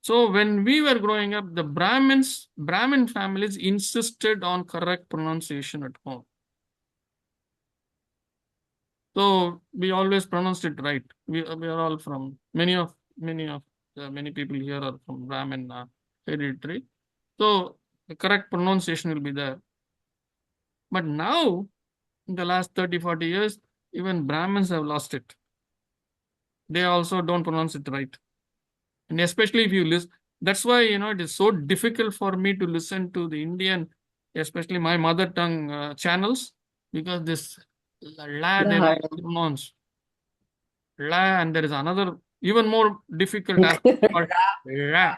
So when we were growing up, the Brahmin families insisted on correct pronunciation at home. So we always pronounced it right. We are all from many people here are from Brahmin hereditary. So the correct pronunciation will be there. But now, in the last 30, 40 years, even Brahmins have lost it. They also don't pronounce it right. And especially if you listen, that's why, it is so difficult for me to listen to the Indian, especially my mother tongue channels, because this La they don't pronounce. La, and there is another even more difficult aspect called Ra.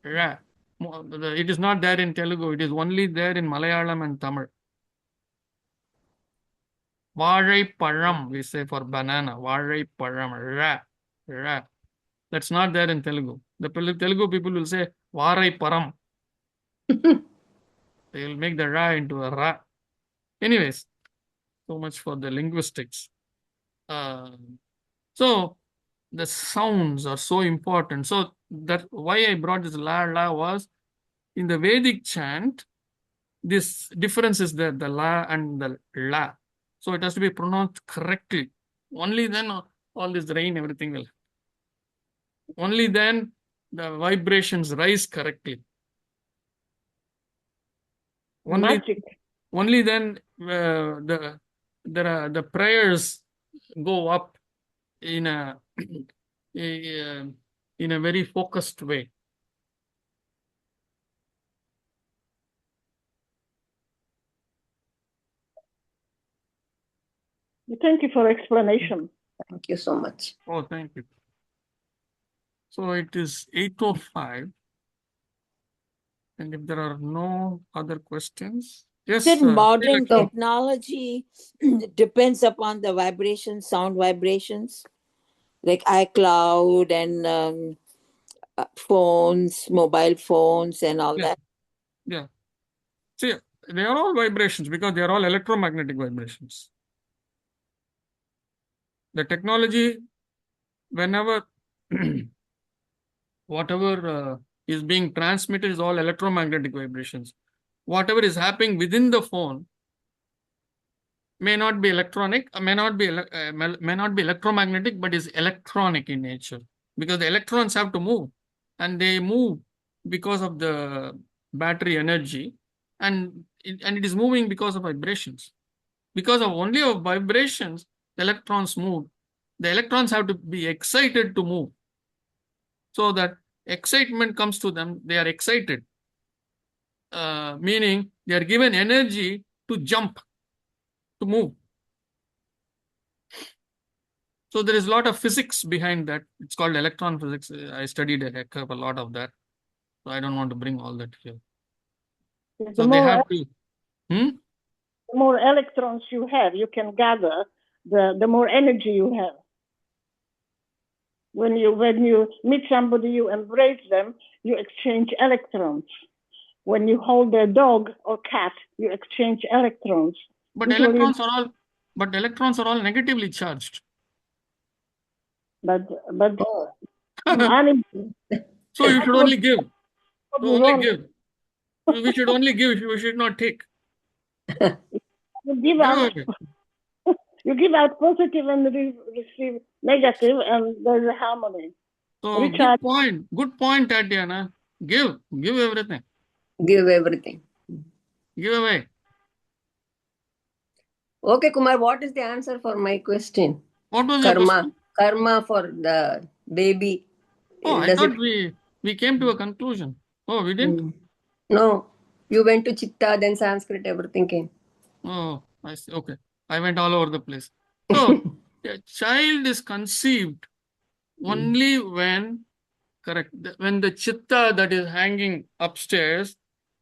It is not there in Telugu. It is only there in Malayalam and Tamil. Vazhaiparam, we say for banana. Vazhaiparam, ra, ra. That's not there in Telugu. The Telugu people will say Varaiparam. They will make the ra into a ra. Anyways, so much for the linguistics. So the sounds are so important. So that why I brought this la la was in the Vedic chant, this difference is there, the la and the la. So it has to be pronounced correctly. Only then all this rain, everything will. Only then the vibrations rise correctly. Magic. Only then the prayers go up in a in a very focused way. Thank you for explanation. Thank you so much. Oh, thank you. So it is 8:05. And if there are no other questions, yes. Said modern Sri Lakshmi. technology depends upon the vibrations, sound vibrations, like iCloud and phones, mobile phones, and all Yeah. that. Yeah. See, they are all vibrations because they are all electromagnetic vibrations. The technology, whenever whatever is being transmitted is all electromagnetic vibrations. Whatever is happening within the phone may not be electronic, may not be electromagnetic, but is electronic in nature because the electrons have to move, and they move because of the battery energy, and it is moving because of vibrations. Because of only of vibrations, the electrons move. The electrons have to be excited to move. So that excitement comes to them, they are excited, meaning they are given energy to jump, to move. So there is a lot of physics behind that. It's called electron physics. I studied a heck of a lot of that. So I don't want to bring all that here. So they have to. The more electrons you have, you can gather, the more energy you have. When you meet somebody, you embrace them, you exchange electrons. When you hold a dog or cat, you exchange electrons. But electrons are all negatively charged. But animals. So you should only give. So only give. We should only give. We should not take. You give out positive and receive negative, and there's a harmony. So good point. Good point, Tatiana. Give everything. Give everything. Give away. Okay, Kumar, what is the answer for my question? What was your question? Karma for the baby. Oh, I thought we came to a conclusion. Oh, we didn't? No. You went to Chitta, then Sanskrit, everything came. Oh, I see. Okay. I went all over the place. So, a child is conceived only when, correct, when the chitta that is hanging upstairs,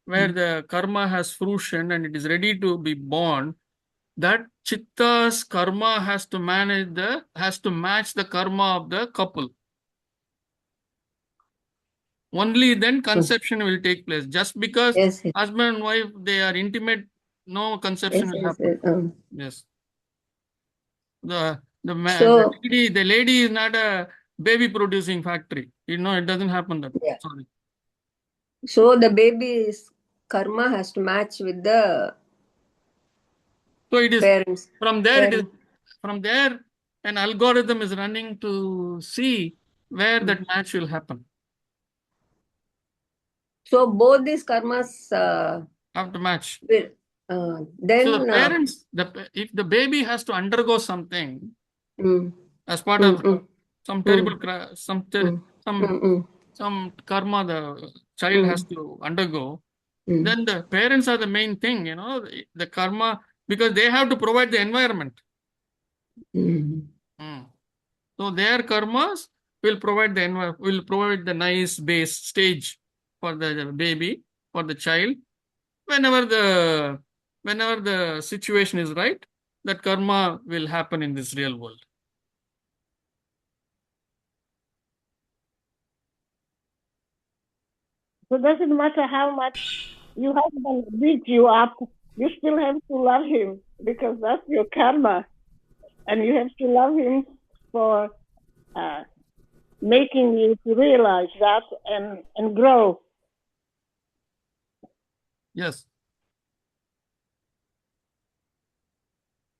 where the karma has fruition and it is ready to be born, that chitta's karma has to match the karma of the couple. Only then conception will take place. Just because husband and wife, they are intimate, no conception will happen. Yes. The lady is not a baby producing factory. You know, it doesn't happen that way. Sorry. So the baby's karma has to match with the parents. From there an algorithm is running to see where that match will happen. So both these karmas have to match. Then so the parents, if the baby has to undergo something as part of some terrible, some karma the child has to undergo, then the parents are the main thing, you know, the karma, because they have to provide the environment. So their karmas will provide the nice base stage for the baby, for the child. Whenever the situation is right, that karma will happen in this real world. So it doesn't matter how much your husband beats you up, you still have to love him because that's your karma. And you have to love him for making you to realize that and grow. Yes.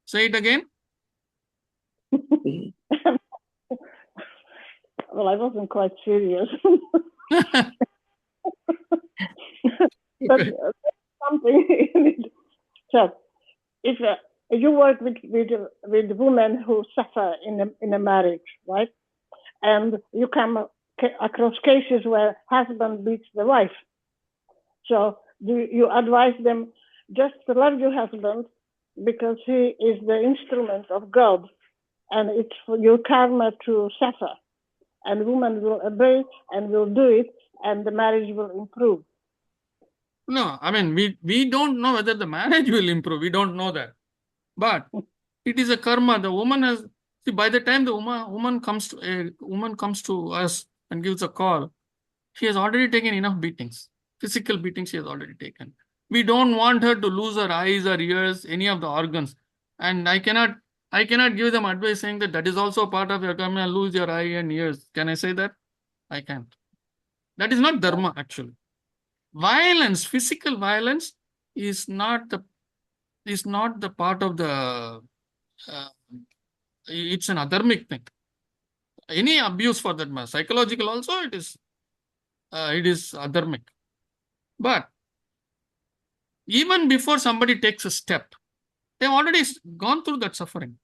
Say it again. Well, I wasn't quite serious. But something in it. So, if you work with women who suffer in a marriage, right? And you come across cases where husband beats the wife. So do you advise them just to love your husband because he is the instrument of God, and it's for your karma to suffer, and woman will obey and will do it, and the marriage will improve. No, I mean, we don't know whether the marriage will improve. We don't know that. But it is a karma. The woman has, see, by the time the woman comes to us and gives a call, she has already taken enough beatings. Physical beatings she has already taken. We don't want her to lose her eyes or ears, any of the organs. And I cannot give them advice saying that is also part of your karma, lose your eye and ears. Can I say that? I can't. That is not dharma, actually. Violence, physical violence is not the part of the it's an adharmic thing. Any abuse for that matter, psychological also, it is adharmic. But even before somebody takes a step, they've already gone through that suffering.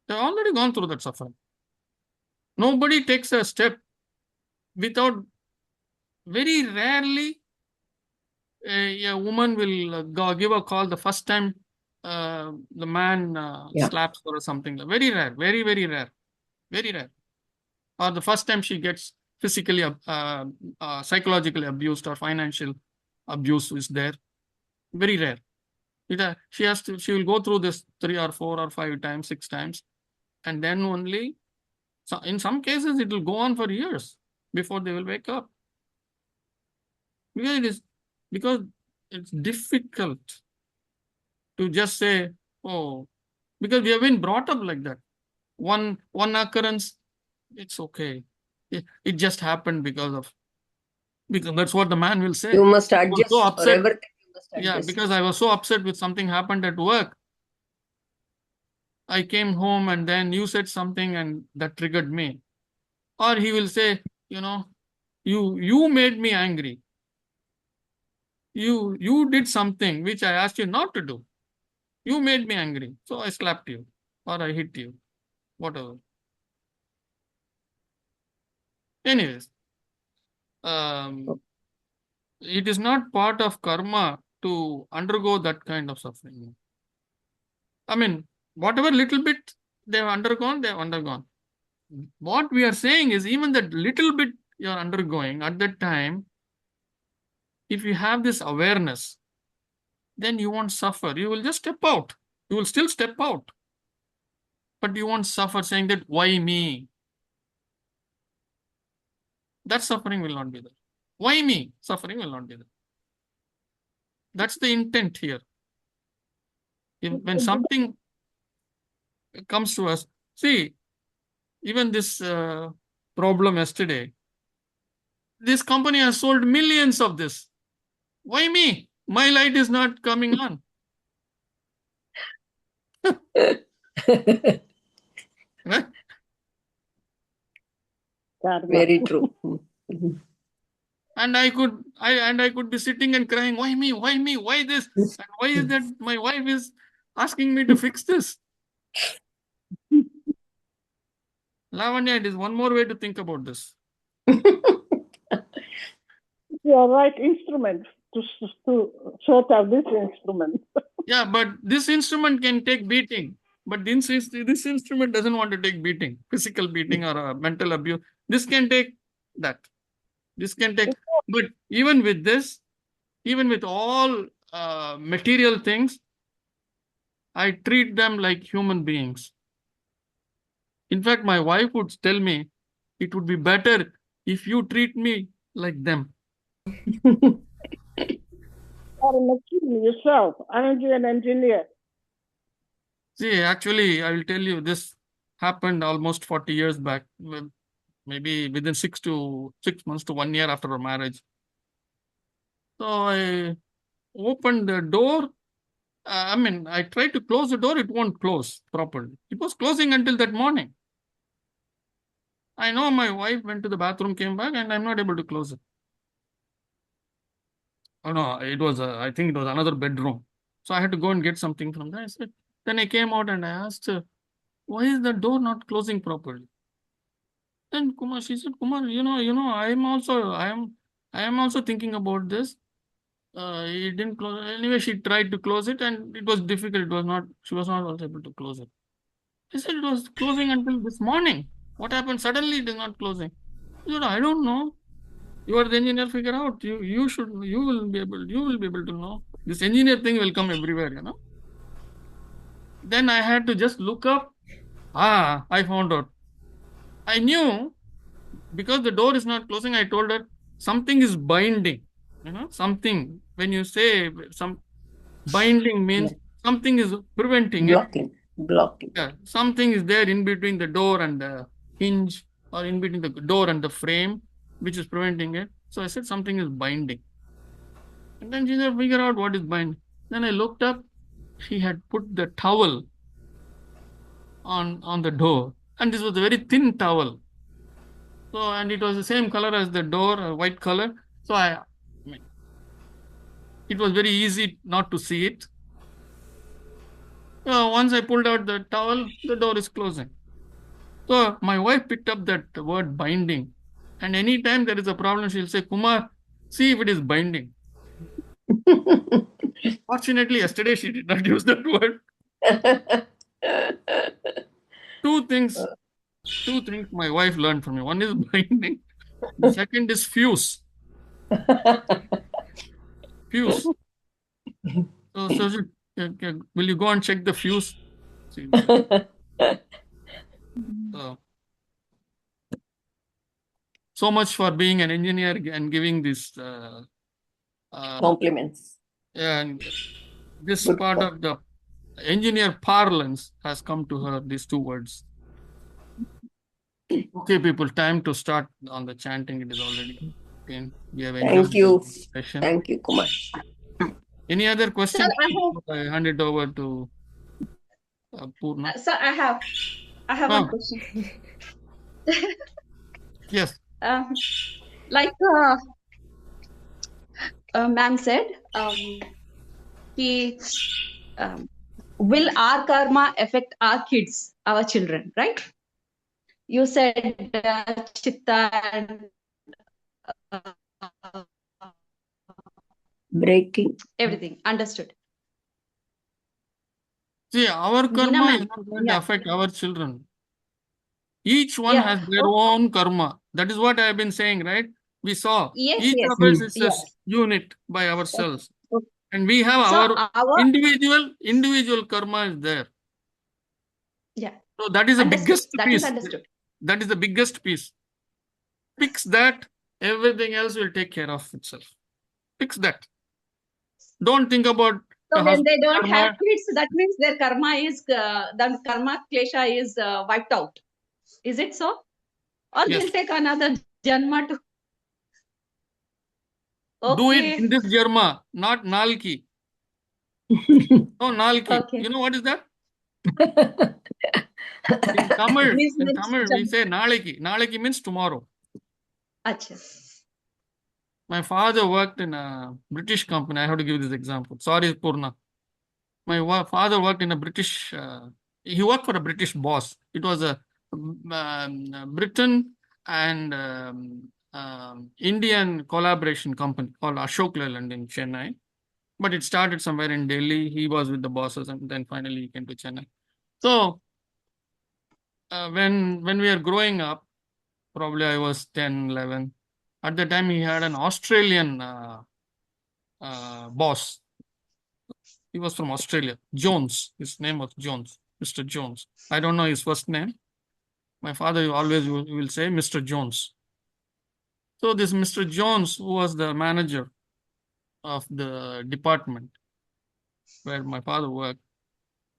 They've already gone through that suffering. Nobody takes a step without, very rarely a woman will give a call the first time the man slaps her or something. Very rare, very, very rare, very rare. Or the first time she gets physically, psychologically abused or financial abuse is there. Very rare. She will go through this 3 or 4 or 5 times, 6 times, and then only, so in some cases it will go on for years before they will wake up. Because it's difficult to just say, oh, because we have been brought up like that. One occurrence, it's okay. It just happened because that's what the man will say. You must I was adjust so for upset. everything. You must Yeah, adjust. because I was so upset with something happened at work. I came home and then you said something and that triggered me. Or he will say, you made me angry. You did something which I asked you not to do. You made me angry, so I slapped you or I hit you, whatever. Anyways, it is not part of karma to undergo that kind of suffering. I mean, whatever little bit they have undergone, they have undergone. What we are saying is, even that little bit you are undergoing at that time, if you have this awareness, then you won't suffer. You will just step out. You will still step out. But you won't suffer saying that, why me? That suffering will not be there. Why me? Suffering will not be there. That's the intent here. When something comes to us, see, even this problem yesterday, this company has sold millions of this. Why me? My light is not coming on. Right? Very true. And I could be sitting and crying, why me? Why me? Why this? And why is that my wife is asking me to fix this? Lavanya, it is one more way to think about this. You are right instrument to sort out this instrument. Yeah, but this instrument can take beating. But this instrument doesn't want to take beating, physical beating or mental abuse. This can take that. This can take. But even with this, even with all material things, I treat them like human beings. In fact, my wife would tell me, it would be better if you treat me like them. Yourself, aren't you an engineer? See, actually, I will tell you, this happened almost 40 years back, maybe within 6 months to 1 year after our marriage. So I opened the door. I tried to close the door, it won't close properly. It was closing until that morning. I know my wife went to the bathroom, came back, and I'm not able to close it. Oh no, it was, I think it was another bedroom. So I had to go and get something from there. Then I came out and I asked her, why is the door not closing properly? Then she said, Kumar, I am also thinking about this. It didn't close. Anyway, she tried to close it and it was difficult. She was not also able to close it. She said it was closing until this morning. What happened? Suddenly it is not closing. I said, I don't know. You are the engineer, figure out. You will be able to know. This engineer thing will come everywhere, Then I had to just look up. I found out. I knew because the door is not closing, I told her something is binding. Something. When you say some binding means something is preventing it. Blocking. Yeah, something is there in between the door and the hinge, or in between the door and the frame, which is preventing it. So I said something is binding. And then she said, figure out what is binding. Then I looked up. She had put the towel on the door. And this was a very thin towel. So, and it was the same color as the door, white color. So it was very easy not to see it. Once I pulled out the towel, the door is closing. So my wife picked up that word binding. And anytime there is a problem, she'll say, Kumar, see if it is binding. Fortunately, yesterday she did not use that word. Two things my wife learned from me. One is binding. The second is fuse. Fuse. So will you go and check the fuse? So much for being an engineer and giving this compliments. And this part of the engineer parlance has come to her, these two words. Okay, people, time to start on the chanting. It is already in. We have enjoyed the session. Thank you, Kumar. Any other questions? Sir, I hand it over to Purna. Sir, I have one question. Yes. Like ma'am said, will our karma affect our kids, our children, right? You said chitta and breaking. Everything. Understood. See, our karma is not going to affect our children. Each one has their own karma. That is what I have been saying, right? We saw each of us is a unit by ourselves. And we have our individual karma is there. Yeah. So that is the biggest piece. That is understood. That is the biggest piece. Fix that, everything else will take care of itself. Fix that. Don't think about. So when they don't have kids, that means their karma is the karma klesha is wiped out. Is it so? Or they'll take another janma to. Okay. Do it in this janma, not nalki. No nalki. Okay. You know what is that? In Tamil, we say naliki. Naliki means tomorrow. Achha. My father worked in a British company. I have to give this example. Sorry, Purna. My father worked in a British. He worked for a British boss. It was a Britain and Indian collaboration company called Ashok Leyland in Chennai. But it started somewhere in Delhi. He was with the bosses, and then finally he came to Chennai. So when we were growing up, probably I was 10, 11. At the time, he had an Australian boss. He was from Australia. Jones. His name was Jones. Mr. Jones. I don't know his first name. My father always will say Mr. Jones. So this Mr. Jones, who was the manager of the department where my father worked,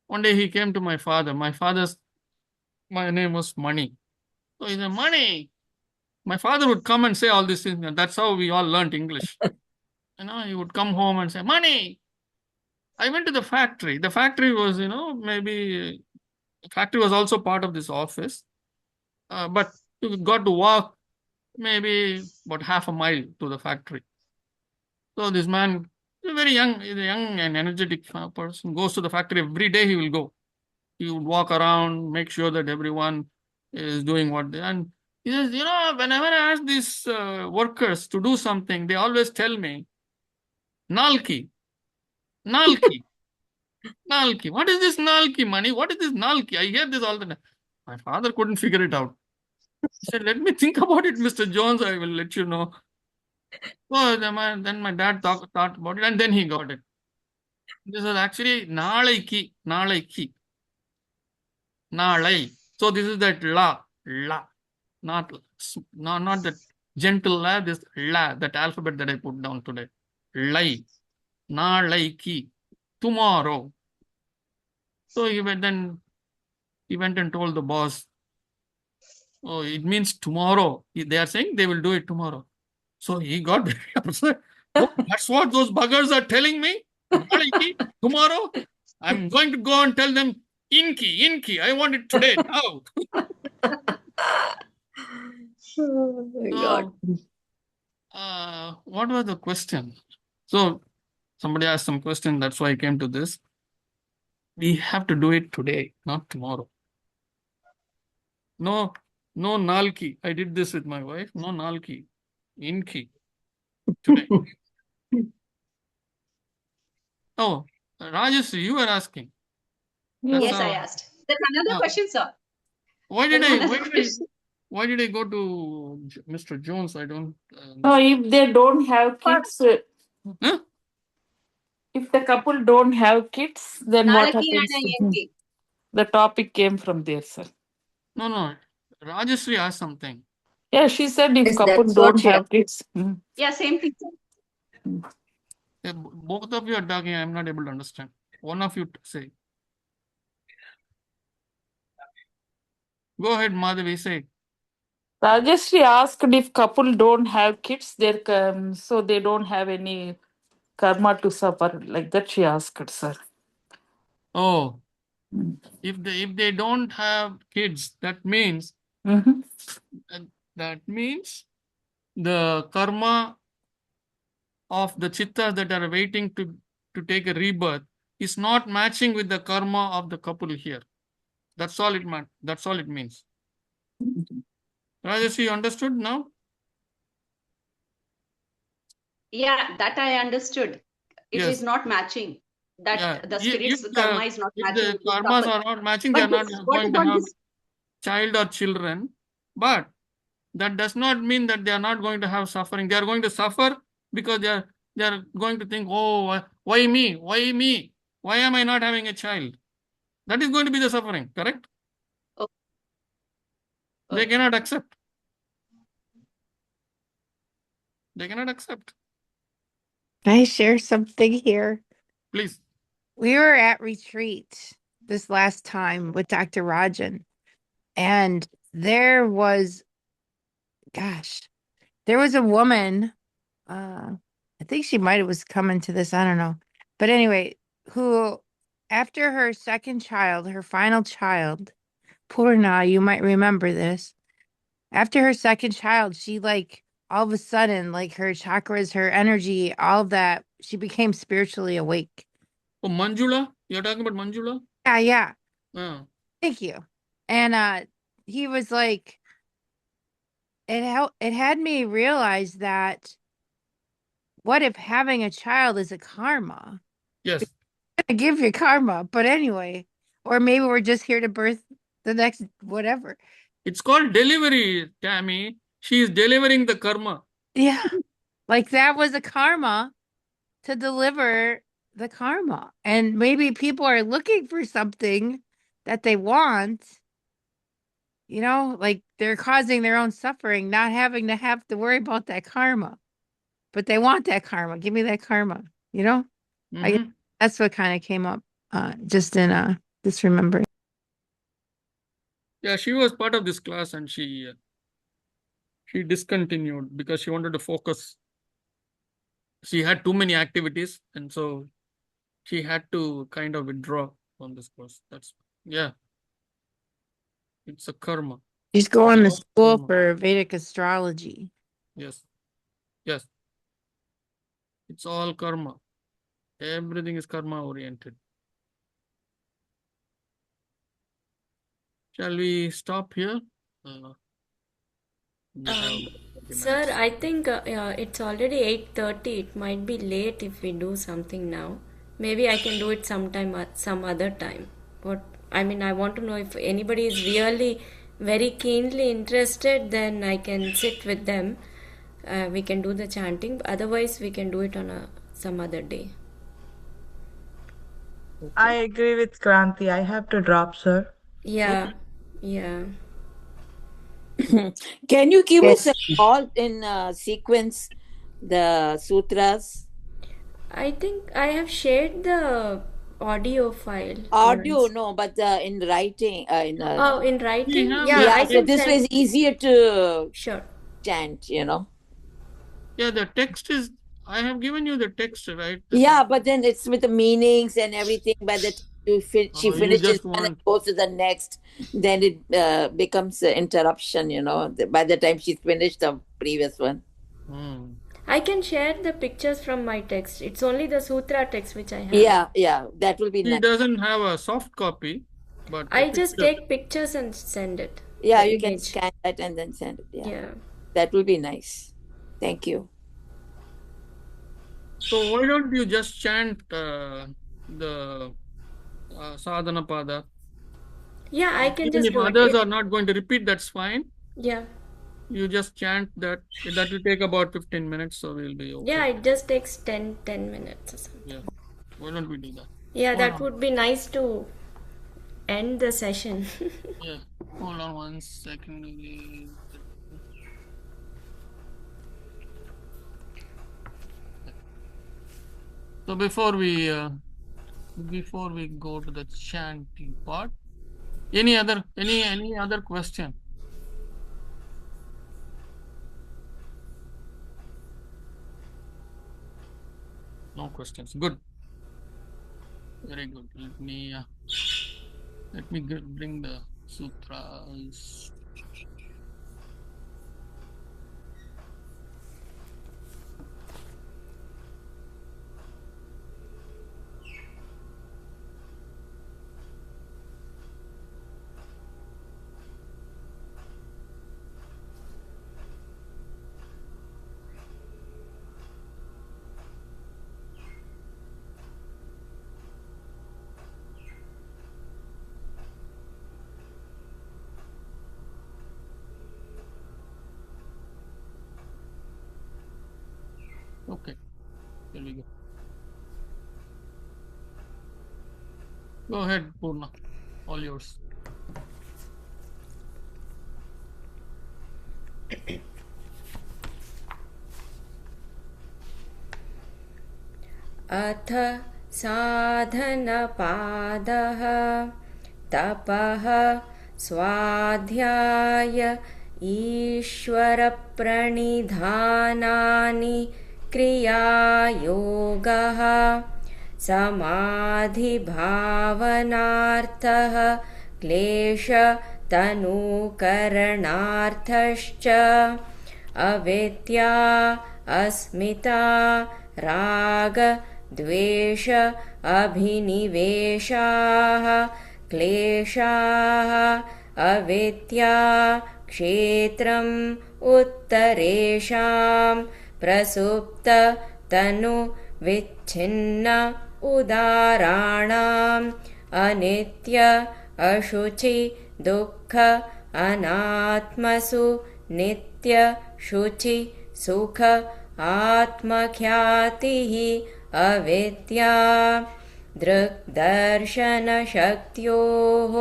one day he came to my father. My name was Money. So he said, Money. My father would come and say all these things. And that's how we all learned English. He would come home and say, Money. I went to the factory. The factory was, maybe the factory was also part of this office. But you got to walk maybe about half a mile to the factory. So this man, he's a young and energetic person, goes to the factory every day. He will go. He would walk around, make sure that everyone is doing what they. And he says, whenever I ask these workers to do something, they always tell me, Nalki, Nalki, Nalki. What is this Nalki, Money? What is this Nalki? I hear this all the time. My father couldn't figure it out. He said, let me think about it, Mr. Jones. I will let you know. So then my dad thought about it, and then he got it. This is actually Nalaiki, Nalaiki, Nalai. So this is that la, not that gentle la, this la, that alphabet that I put down today. Lai, Nalaiki, tomorrow. So he went and told the boss, oh, it means tomorrow. They are saying they will do it tomorrow. So he got very upset. Oh, that's what those buggers are telling me? Tomorrow? I'm going to go and tell them, Inki, I want it today, now. Oh my God. What was the question? So somebody asked some question, that's why I came to this. We have to do it today, not tomorrow. No Nalki. I did this with my wife. No Nalki. Inki. Today. Oh, Rajesh, you were asking. Yes, I asked. There's another question, sir. Why did I go to Mr. Jones? I don't. If they don't have kids, if the couple don't have kids, then what happens? The topic came from there, sir. No. Rajeshri asked something. Yeah, she said if Yes, couple that's don't what she have kids. Yeah, same thing, sir. Both of you are talking. I'm not able to understand. One of you say. Go ahead, Madhavi, say. Rajeshri asked if couple don't have kids, so they don't have any karma to suffer. Like that, she asked, sir. Oh, if they don't have kids, that means the karma of the chittas that are waiting to take a rebirth is not matching with the karma of the couple here. That's all it meant. That's all it means. Rajesh, you understood now? Yeah, that I understood. It is not matching. That the spirit's karma is not matching. If the karmas are not matching, they are not going to have child or children. But that does not mean that they are not going to have suffering. They are going to suffer because they are going to think, oh, why me? Why me? Why am I not having a child? That is going to be the suffering, correct? Okay. They cannot accept. They cannot accept. Can I share something here? Please. We were at retreat this last time with Dr. Rajan, and there was a woman, I think she might have was coming to this, I don't know. But anyway, who after her second child, her final child, Purna, you might remember this. After her second child, she all of a sudden, her chakras, her energy, all of that, she became spiritually awake. Oh, Manjula? You're talking about Manjula? Yeah. Oh. Thank you. And he was like, it had me realize that what if having a child is a karma? Yes. It's gonna give you karma, but anyway, or maybe we're just here to birth the next whatever. It's called delivery, Tammy. She is delivering the karma. Yeah. That was a karma to deliver the karma. And maybe people are looking for something that they want, like they're causing their own suffering, not having to worry about that karma. But they want that karma. Give me that karma, I guess that's what kind of came up just in this remembering. Yeah, she was part of this class and she discontinued because she wanted to focus. She had too many activities and so she had to kind of withdraw from this course. It's a karma. She's going to school for Vedic astrology. Yes. It's all karma. Everything is karma oriented. Shall we stop here? Sir, I think it's already 8:30. It might be late if we do something now. Maybe I can do it sometime at some other time. I want to know if anybody is really very keenly interested, then I can sit with them. We can do the chanting. Otherwise, we can do it on some other day. I agree with Kranti. I have to drop, sir. Yeah. Can you give us all in sequence the sutras? I think I have shared the audio file. Audio, no, but in writing. In writing? Yeah, so this way it's easier to chant, Yeah, the text is, I have given you the text, right? Yeah, but then it's with the meanings and everything. By the time she finishes and then goes to the next, then it becomes an interruption, by the time she's finished the previous one. I can share the pictures from my text. It's only the sutra text which I have. Yeah, that will be nice. He doesn't have a soft copy, but I just take pictures and send it. Yeah, you can scan that and then send it. Yeah. That will be nice. Thank you. So why don't you just chant the sadhana pada? Yeah, I can Even just if do others it. are not going to repeat, that's fine. Yeah. You just chant that. That will take about 15 minutes, so we'll be okay. Yeah, it just takes 10 minutes or something. Yeah. Why don't we do that? Yeah, that would be nice to end the session. Yeah. Hold on 1 second. So before we go to the chanting part, any other question? No questions. Good. Very good. Let me bring the sutras. Okay, here we go. Go ahead, Purna. All yours. अथ साधनपादः तपः स्वाध्याय ईश्वरप्रणिधानानि क्रियायोगः समाधिभावनार्थः क्लेशतनुकरणार्थश्च अविद्या अस्मिता राग द्वेष अभिनिवेशाः क्लेशाः अविद्या क्षेत्रम् उत्तरेषां प्रसुप्त तनु विच्छिन्न उदाराणाम् अनित्य अशुचि दुःख अनात्मसु नित्य शुचि सुख आत्मख्यातिः अविद्या दृग्दर्शनशक्त्योः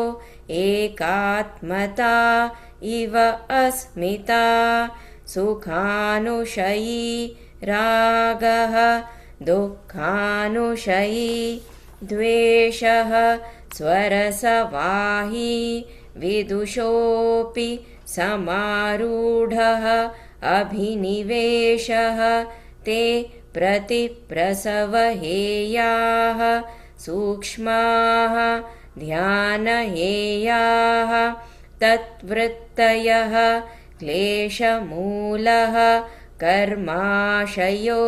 एकात्मता इव अस्मिता सुखानुशयी रागः दुःखानुशयी द्वेषः स्वरसवाही विदुषोऽपि समारूढः अभिनिवेशः ते प्रतिप्रसवहेयाः सूक्ष्माः ध्यानहेयाः तत्वृत्तयः क्लेशमूलः कर्माशयो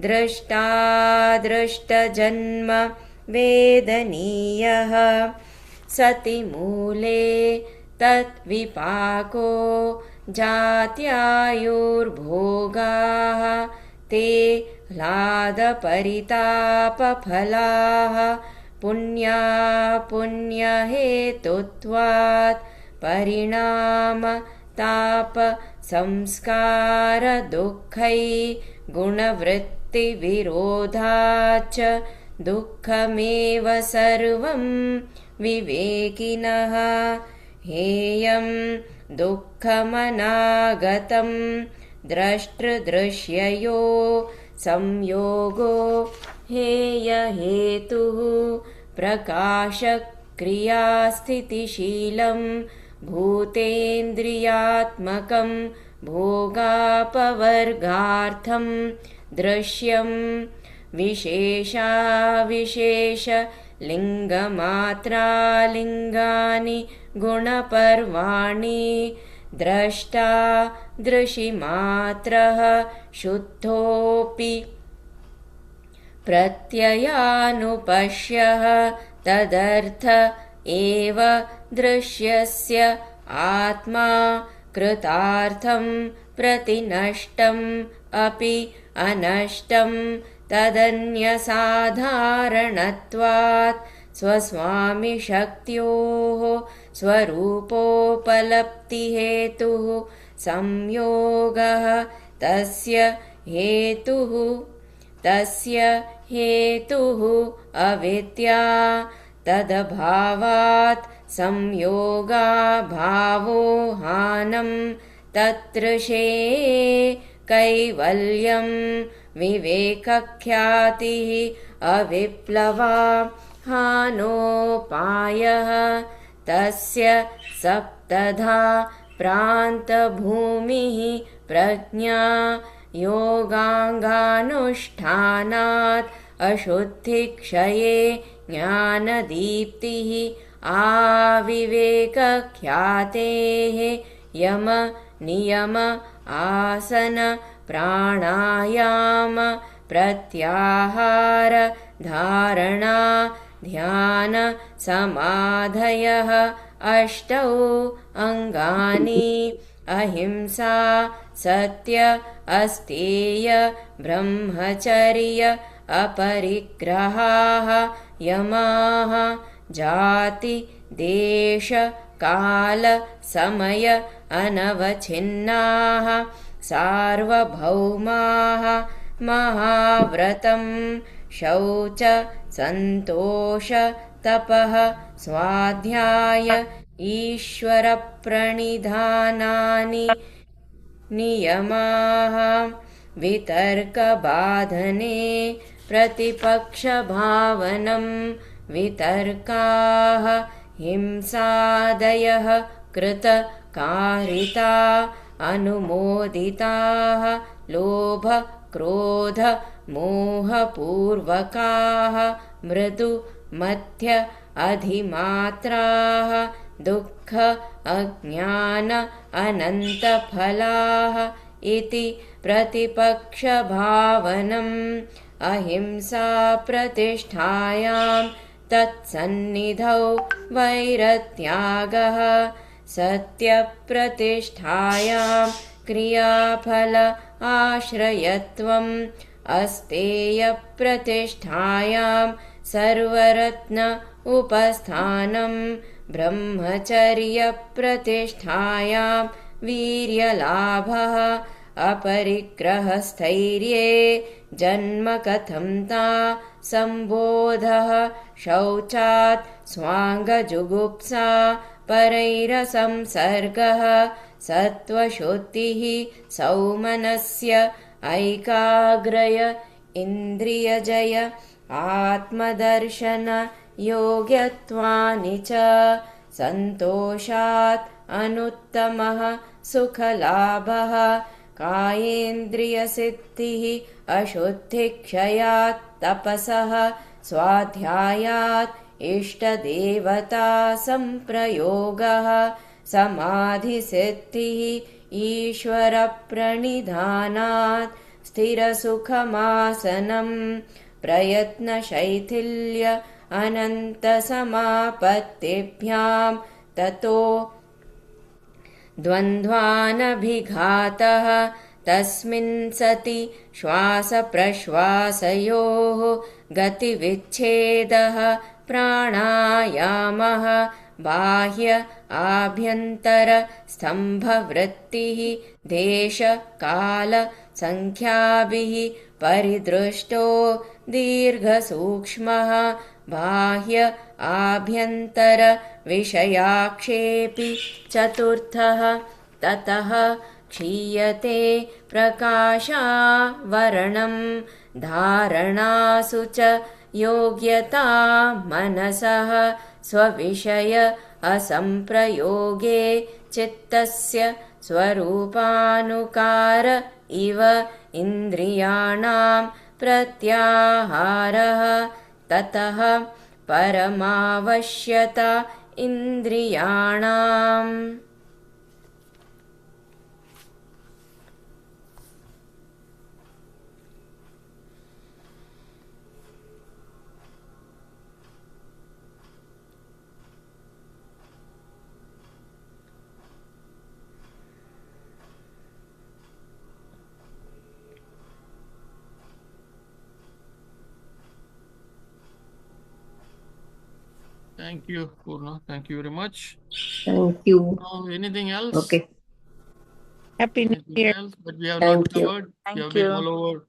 दृष्टादृष्टजन्म वेदनीयः सति मूले तद्विपाको जात्यायुर्भोगाः ते ह्लादपरितापफलाः पुण्यहेतुत्वात् परिणाम ताप संस्कार दुःखै गुणवृत्तिविरोधाच्च दुःखमेव सर्वं विवेकिनः हेयं दुःखमनागतं द्रष्टृदृश्ययो संयोगो हेयहेतुः प्रकाशक्रियास्थितिशीलं भूतेन्द्रियात्मकं भोगापवर्गार्थं दृश्यं विशेषाविशेषलिङ्गमात्रालिङ्गानि गुणपर्वाणि द्रष्टा दृशिमात्रः शुद्धोऽपि प्रत्ययानुपश्यः तदर्थ एव दृश्यस्य आत्मा कृतार्थं प्रतिनष्टम् अपि अनष्टं तदन्यसाधारणत्वात् स्वस्वामिशक्त्योः स्वरूपोपलब्धिहेतुः संयोगः तस्य हेतुः अविद्या तदभावात् संयोगाभावो हानं तत्रशे कैवल्यं विवेकख्यातिः अविप्लवा हानोपायः तस्य सप्तधा प्रान्तभूमिः प्रज्ञा योगाङ्गानुष्ठानात् अशुद्धिक्षये ज्ञानदीप्तिः आविवेकख्यातेः यम नियम आसन प्राणायाम प्रत्याहार धारणा ध्यान समाधयः अष्टौ अङ्गानि अहिंसा सत्य अस्तेय ब्रह्मचर्य अपरिग्रहाः यमाः जाति देश काल समय अनवच्छिन्नाः सार्वभौमाः महाव्रतं शौच सन्तोष तपः स्वाध्याय ईश्वरप्रणिधानानि नियमाः वितर्कबाधने प्रतिपक्षभावनं वितर्काः हिंसादयः कृतकारिता अनुमोदिताः लोभ क्रोध मोहपूर्वकाः मृदु मध्य अधिमात्राः दुःख अज्ञान अनन्तफलाः इति प्रतिपक्षभावनम् अहिंसा प्रतिष्ठायां तत्सन्निधौ वैरत्यागः सत्यप्रतिष्ठायां क्रियाफल आश्रयत्वम् अस्तेयप्रतिष्ठायां सर्वरत्न उपस्थानं ब्रह्मचर्यप्रतिष्ठायां वीर्यलाभः अपरिग्रहस्थैर्ये जन्म कथं ता सम्बोधः शौचात् स्वाङ्गजुगुप्सा परैरसंसर्गः सत्त्वशुद्धिः सौमनस्य ऐकाग्रय इन्द्रियजय आत्मदर्शन योग्यत्वानि च सन्तोषात् अनुत्तमः सुखलाभः कायेन्द्रियसिद्धिः अशुद्धिक्षयात् तपसः स्वाध्यायात् इष्टदेवता संप्रयोगः समाधिसिद्धिः ईश्वरप्रणिधानात् स्थिरसुखमासनं प्रयत्नशैथिल्य अनन्तसमापत्तिभ्यां ततो द्वन्द्वानभिघातः तस्मिन् सति श्वासप्रश्वासयोः गतिविच्छेदः प्राणायामः बाह्य आभ्यन्तर स्तम्भवृत्तिः देशकालसङ्ख्याभिः परिदृष्टो दीर्घसूक्ष्मः बाह्य आभ्यन्तर विषयाक्षेपि चतुर्थः ततः क्षीयते प्रकाशावरणं धारणासु च योग्यता मनसः स्वविषय असंप्रयोगे चित्तस्य स्वरूपानुकार इव इन्द्रियाणां प्रत्याहारः ततः परमावश्यता इन्द्रियाणाम्. Thank you, Purna. Thank you very much. Thank you. Anything else? Okay. Happy New Anything Year. else that we have Thank not you. covered? We Thank have been you. all over.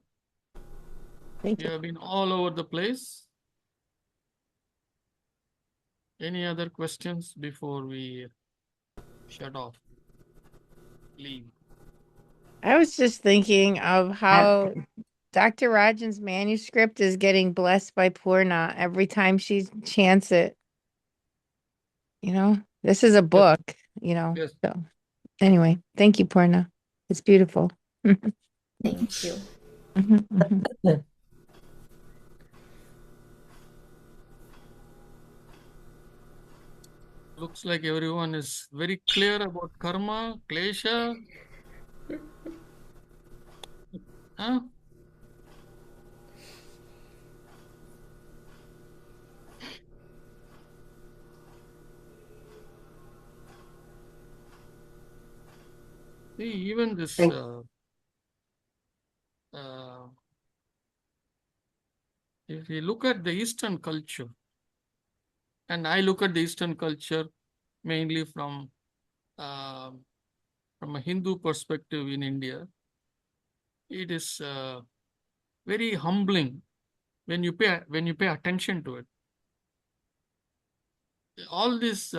Thank We you. have been all over the place. Any other questions before we shut off? Leave. I was just thinking of how Dr. Rajan's manuscript is getting blessed by Purna every time she chants it. You know, this is a book, you know. Yes. So anyway, thank you, Purna. It's beautiful. Thank you. Looks like everyone is very clear about karma, klesha. Huh? See, even this Thank if you look at the Eastern culture, and I look at the Eastern culture mainly from a Hindu perspective in India, it is very humbling when you pay attention to it. All these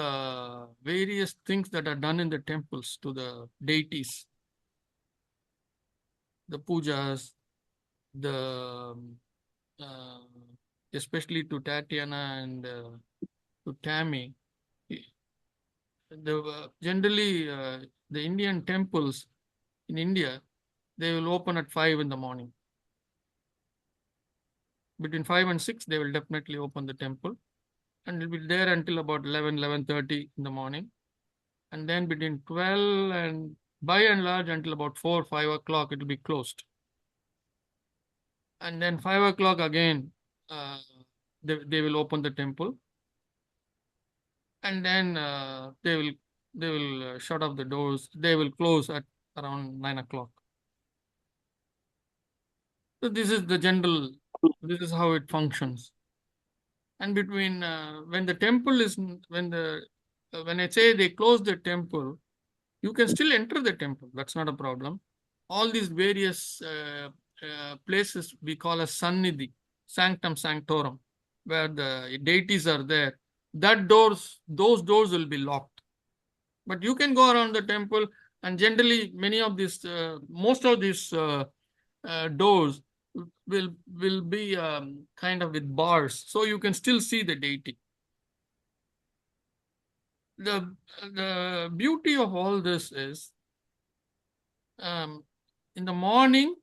various things that are done in the temples to the deities, the pujas, the especially to Tatiana and to Tammy, generally the Indian temples in India, they will open at 5 in the morning. Between 5 and 6, they will definitely open the temple, and it will be there until about 11:30 in the morning. And then between 12 and by and large until about 4, 5 o'clock, it will be closed. And then 5 o'clock again, they will open the temple. And then they will shut off the doors. They will close at around 9 o'clock. So this is the general, this is how it functions. And between when the temple is, when I say they close the temple, you can still enter the temple. That's not a problem. all these various places we call as Sannidhi, Sanctum Sanctorum, where the deities are there. Those doors will be locked. But you can go around the temple, and generally many of these, most of these doors will be kind of with bars, so you can still see the deity. The beauty of all this is, in the morning,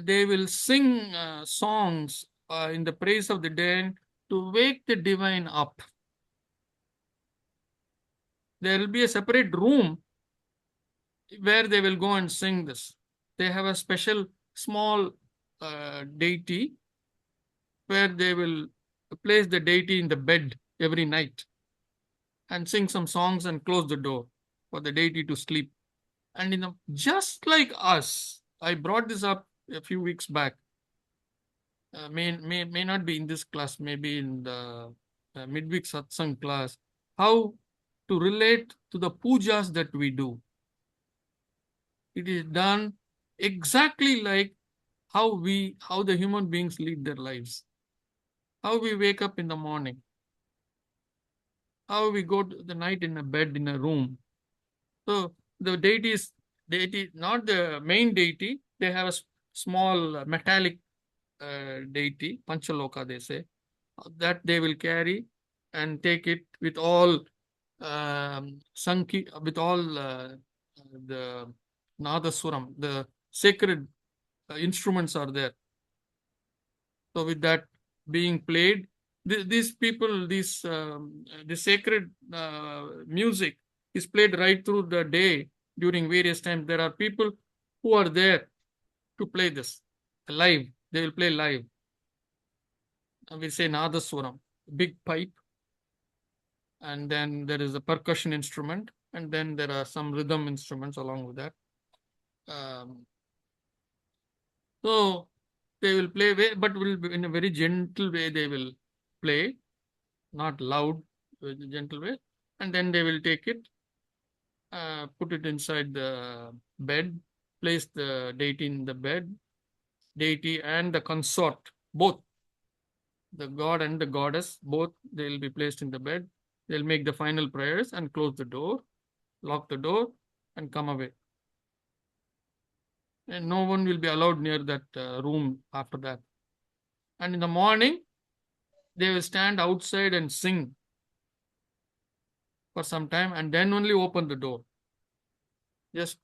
they will sing songs in the praise of the dead to wake the divine up. There will be a separate room where they will go and sing this. They have a special small deity where they will place the deity in the bed every night and sing some songs and close the door for the deity to sleep. And just like us, I brought this up a few weeks back. May not be in this class, maybe in the midweek satsang class, how to relate to the pujas that we do. It is done exactly like how the human beings lead their lives. How we wake up in the morning. How we go to the night in a bed, in a room. So the deity, not the main deity. They have a small metallic deity, Panchaloka, they say, that they will carry and take it with all with all the Nadasuram, the sacred instruments are there. So with that being played, these people, the sacred music is played right through the day during various times. There are people who are there to play this live. They will play live. We say Nadaswaram, big pipe, and then there is a percussion instrument, and then there are some rhythm instruments along with that. So they will play, but will be in a very gentle way. They will play, not loud, gentle way, and then they will take it, put it inside the bed, place the deity in the bed, deity and the consort, both the god and the goddess, both they will be placed in the bed. They'll make the final prayers and close the door, lock the door, and come away. And no one will be allowed near that room after that. And in the morning, they will stand outside and sing for some time, and then only open the door. Just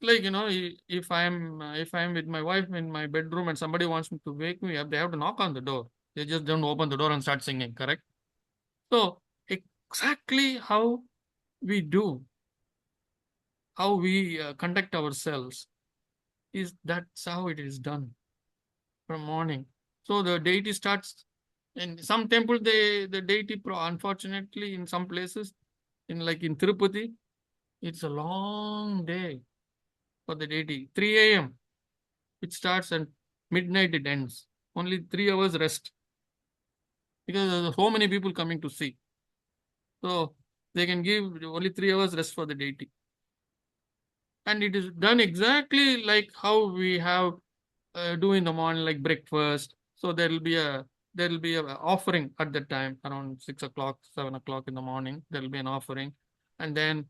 like, if I'm with my wife in my bedroom and somebody wants me to wake me up, they have to knock on the door. They just don't open the door and start singing, correct? So exactly how we do, how we conduct ourselves, that's how it is done from morning. So the deity starts in some temple. The deity, unfortunately, in some places, like in Tirupati, it's a long day for the deity. 3 a.m. it starts and midnight it ends. Only 3 hours rest because there are so many people coming to see. So they can give only 3 hours rest for the deity. And it is done exactly like how we have do in the morning, like breakfast. So there will be a offering at that time around 6 o'clock, 7 o'clock in the morning. There will be an offering, and then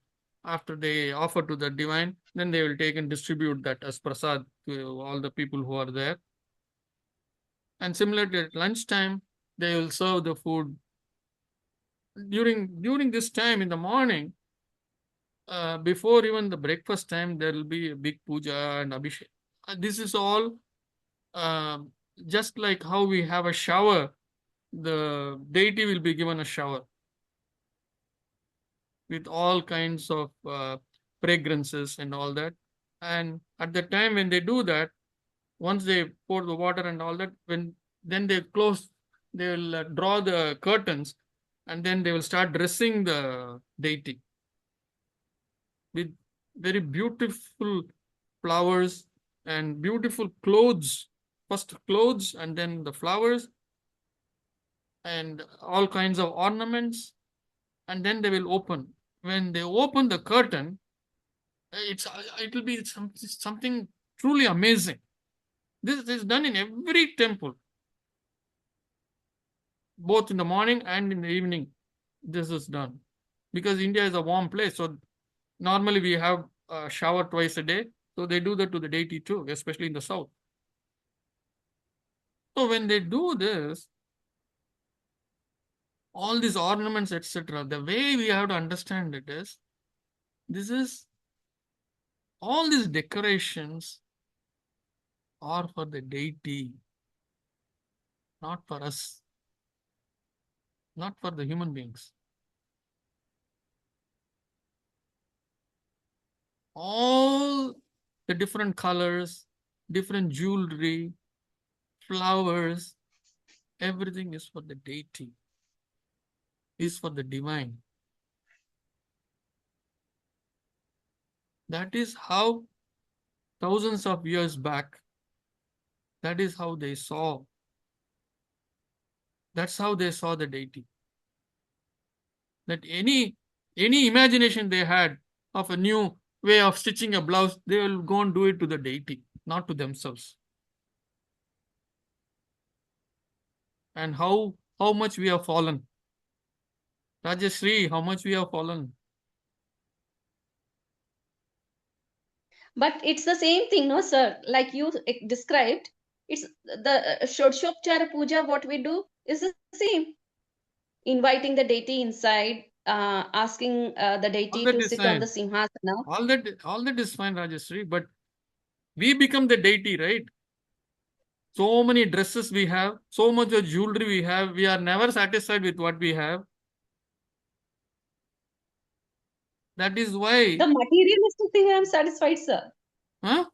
after they offer to the divine, then they will take and distribute that as prasad to all the people who are there. And similarly at lunchtime, they will serve the food. During this time in the morning, before even the breakfast time, there will be a big puja and abhishek. This is all just like how we have a shower. The deity will be given a shower with all kinds of fragrances and all that. And at the time when they do that, once they pour the water and all that, then they will draw the curtains, and then they will start dressing the deity with very beautiful flowers and beautiful clothes. First clothes and then the flowers and all kinds of ornaments, and then they will open. When they open the curtain, it will be something truly amazing. This is done in every temple, both in the morning and in the evening. This is done because India is a warm place. So normally we have a shower twice a day. So they do that to the deity too, especially in the south. So when they do this, all these ornaments, etc., the way we have to understand it is, this is all these decorations are for the deity, not for us, not for the human beings. All the different colors, different jewelry, flowers, everything is for the deity, is for the divine. That is how thousands of years back, that is how they saw. That's how they saw the deity. That any imagination they had of a new way of stitching a blouse, they will go and do it to the deity, not to themselves. And how much we have fallen. Rajashri, how much we have fallen. But it's the same thing, no, sir? Like you described, it's the Shodshopchara Puja, what we do is the same. Inviting the deity inside, asking the deity to sit on the Simhasana. All that is fine, Rajashri, but we become the deity, right? So many dresses we have, so much of jewelry we have, we are never satisfied with what we have. That is why. The materialistic thing I am satisfied, sir. Huh?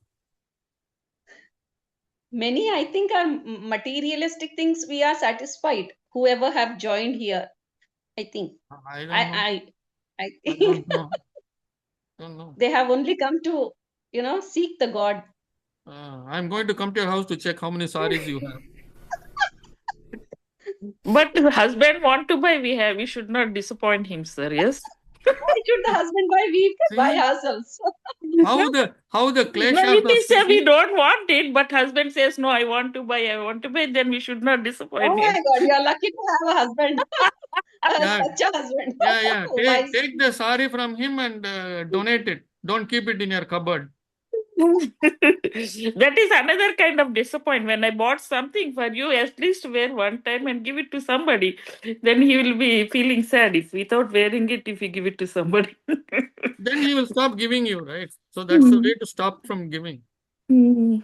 Many, I think, are materialistic things we are satisfied. Whoever have joined here, I think. I don't know. I think don't know. They have only come to, seek the God. I'm going to come to your house to check how many saris you have. But husband want to buy, we should not disappoint him, sir. Yes. Why should the husband buy? We can buy ourselves. How the kleshas No, if are we say we speaking? don't want it, but husband says no, I want to buy, then we should not disappoint Oh him. my God, you are lucky to have a husband. Such a husband. Yeah. Take the sari from him and donate it. Don't keep it in your cupboard. That is another kind of disappointment. When I bought something for you, at least wear one time and give it to somebody. Then he will be feeling sad if without wearing it, if you give it to somebody. Then he will stop giving you, right? So that's the way to stop from giving. See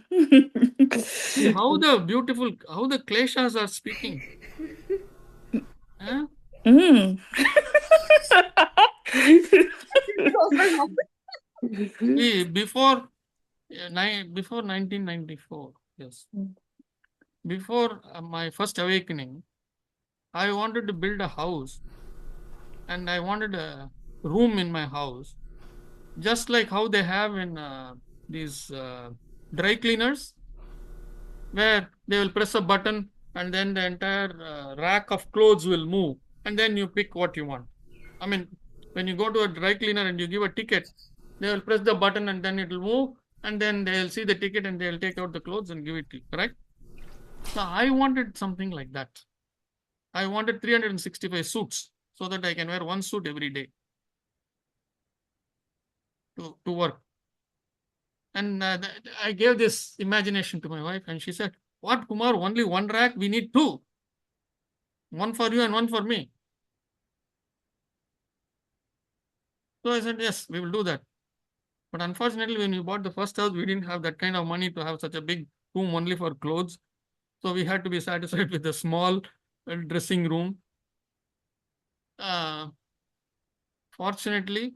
how the kleshas are speaking. Huh? See, before 1994, yes. Before my first awakening, I wanted to build a house and I wanted a room in my house, just like how they have in these dry cleaners, where they will press a button and then the entire rack of clothes will move and then you pick what you want. I mean, when you go to a dry cleaner and you give a ticket, they will press the button and then it will move and then they'll see the ticket and they'll take out the clothes and give it to you, correct? So I wanted something like that. I wanted 365 suits so that I can wear one suit every day to work. And I gave this imagination to my wife and she said, "What, Kumar, only one rack? We need two. One for you and one for me." So I said, "Yes, we will do that." But unfortunately, when we bought the first house, we didn't have that kind of money to have such a big room only for clothes. So we had to be satisfied with a small dressing room. Fortunately,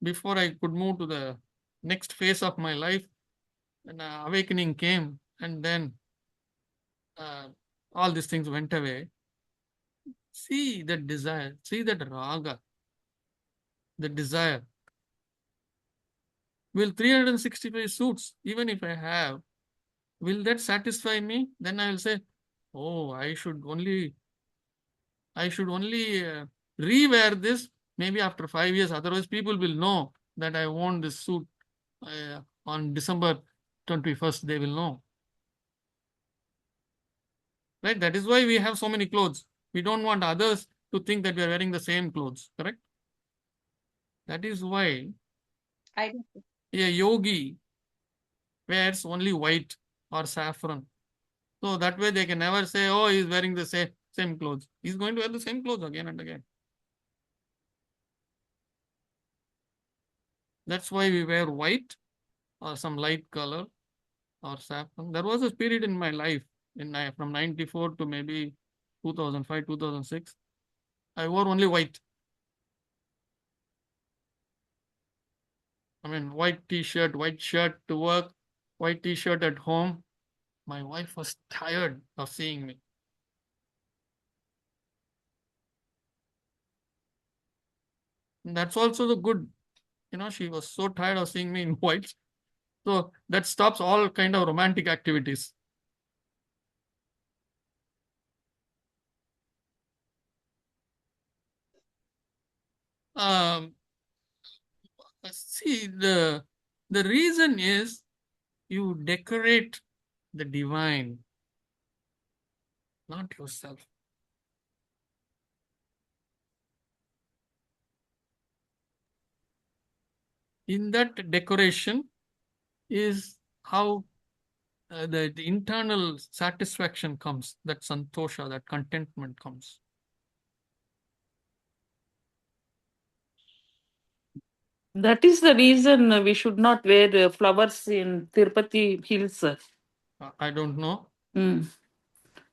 before I could move to the next phase of my life, an awakening came, and then all these things went away. See that desire, see that raga, the desire. Will 365 suits, even if I have, will that satisfy me? Then I will say, oh, I should only rewear this maybe after 5 years. Otherwise, people will know that I own this suit on December 21st, they will know. Right? That is why we have so many clothes. We don't want others to think that we are wearing the same clothes, correct? That is why a yogi wears only white or saffron. So that way they can never say, oh, he's wearing the same clothes. He's going to wear the same clothes again and again. That's why we wear white or some light color or saffron. There was a period in my life from 94 to maybe 2005, 2006. I wore only white. I mean, white t-shirt, white shirt to work, white t-shirt at home. My wife was tired of seeing me. And that's also the good. She was so tired of seeing me in white. So that stops all kind of romantic activities. See, the reason is you decorate the divine, not yourself. In that decoration is how the internal satisfaction comes, that santosha, that contentment comes. That is the reason we should not wear flowers in Tirupati hills, sir. I don't know.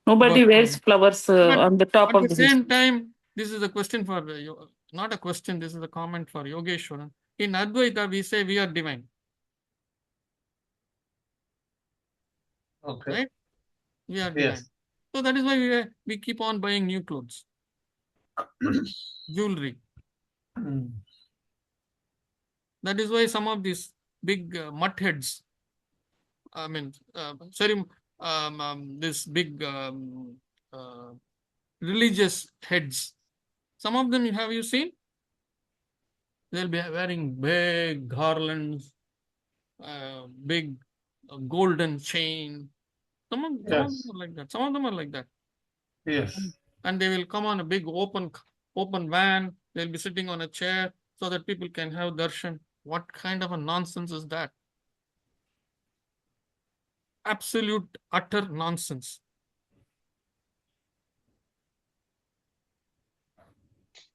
Nobody wears flowers on the top of At the the hill. same time, this is a question for, not a question, this is a comment for Yogeshwaran. In Advaita, we say we are divine. Okay. Right? We are divine. Yes. So that is why we keep on buying new clothes, jewelry. That is why some of these big mutt heads, I mean, this big religious heads, some of them have you seen? They'll be wearing big garlands, big golden chain. Some of them are like that. Some of them are like that. Yes. And they will come on a big open van. They'll be sitting on a chair so that people can have darshan. What kind of a nonsense is that? Absolute, utter nonsense.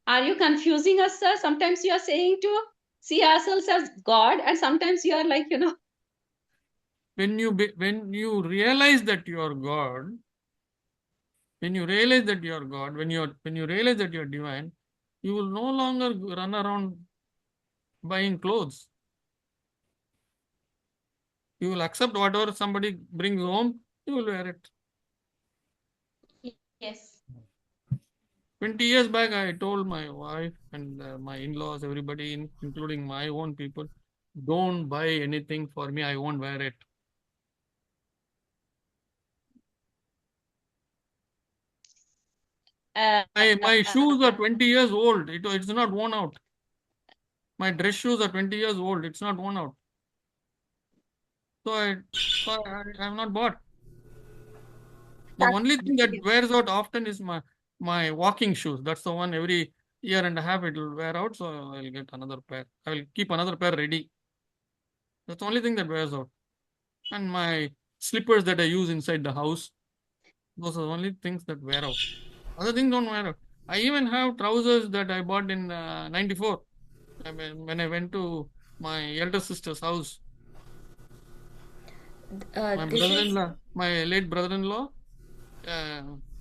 Are you confusing us, sir? Sometimes you are saying to see ourselves as God, and sometimes you are like, When you realize that you are God, when you realize that you are God, when you realize that you are divine, you will no longer run around buying clothes. You will accept whatever somebody brings home, you will wear it. Yes. 20 years back, I told my wife and my in-laws, everybody, including my own people, don't buy anything for me, I won't wear it. My shoes are 20 years old. It's not worn out. My dress shoes are 20 years old. It's not worn out. So I have not bought. The only thing that wears out often is my walking shoes. That's the one every year and a half it will wear out. So I'll get another pair. I will keep another pair ready. That's the only thing that wears out. And my slippers that I use inside the house, those are the only things that wear out. Other things don't wear out. I even have trousers that I bought in 94. When I went to my elder sister's house. My late brother-in-law,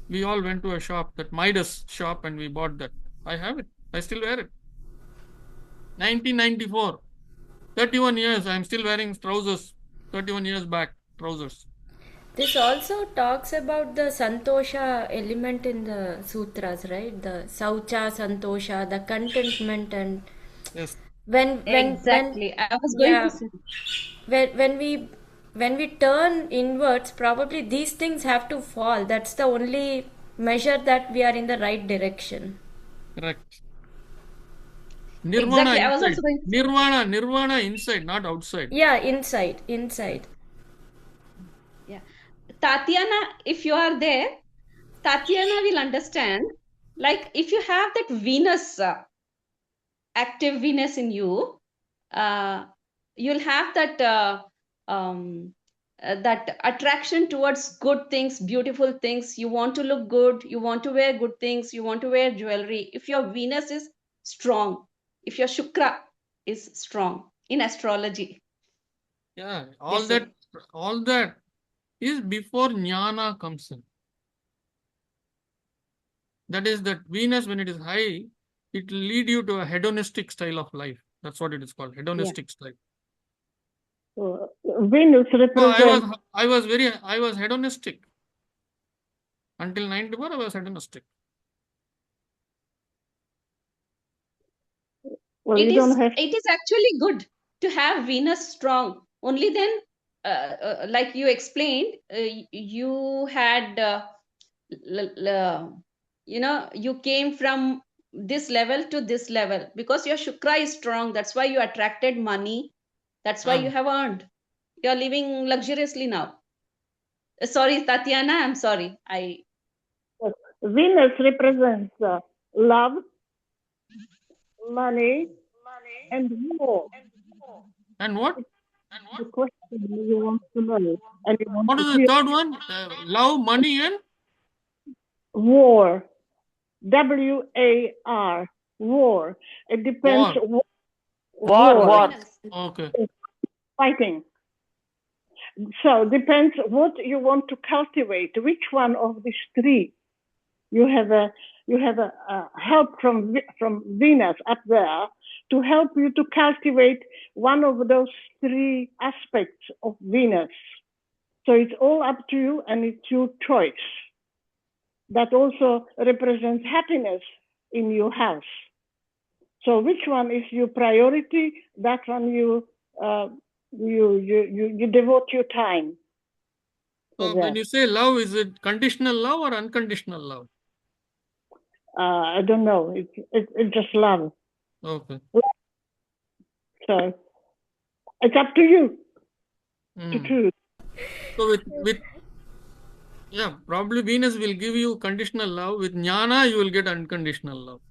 we all went to a shop, that Midas shop, and we bought that. I have it. I still wear it. 1994. 31 years. I'm still wearing trousers. 31 years back, trousers. This also talks about the Santosha element in the sutras, right? The Saucha, Santosha, the contentment, and yes. Exactly. I was going to say. When we turn inwards, probably these things have to fall. That's the only measure that we are in the right direction. Correct. Nirvana Exactly. I was inside. also going to say. Nirvana inside, not outside. Yeah, inside. Yeah. Tatiana, if you are there, Tatiana will understand. Like if you have that Venus, active Venus in you, you'll have that attraction towards good things, beautiful things. You want to look good. You want to wear good things. You want to wear jewelry. If your Venus is strong, if your Shukra is strong in astrology, Yeah, they all say. that is before jnana comes in. That is that Venus, when it is high, it will lead you to a hedonistic style of life. That's what it is called, hedonistic style. Venus So represents. I was hedonistic. Until 94, I was hedonistic. Well, you don't have. It is actually good to have Venus strong. Only then, like you explained, you had, you came from this level to this level because your Shukra is strong. That's why you attracted money. That's why you have earned. You're living luxuriously now. Sorry, Tatiana, I'm sorry. Venus represents love, money, and war. And what? The question you want to know, and you want What to is the hear. third one? Love, money, and War. WAR. War. It depends. War. Okay. Fighting. So depends what you want to cultivate. Which one of these three? You have a help from Venus up there to help you to cultivate one of those three aspects of Venus. So it's all up to you, and it's your choice. That also represents happiness in your house. So which one is your priority? That one you devote your time. So when you say love, is it conditional love or unconditional love? I don't know. It's just love. Okay. So it's up to you to choose. So with probably Venus will give you conditional love. With jnana, you will get unconditional love.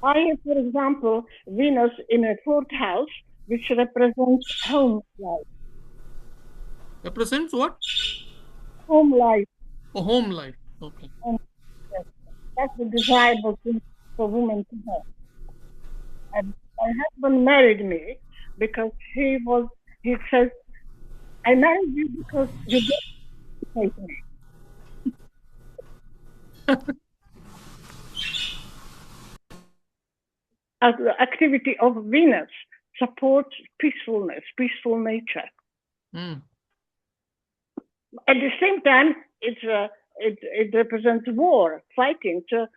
I have, for example, Venus in a fourth house, which represents home life. Represents what? Home life. Oh, home life. Okay. Yes. That's the desirable thing for women to have. And my husband married me because he says, I married you because you did me. The activity of Venus supports peacefulness, peaceful nature. At the same time, it represents war, fighting. So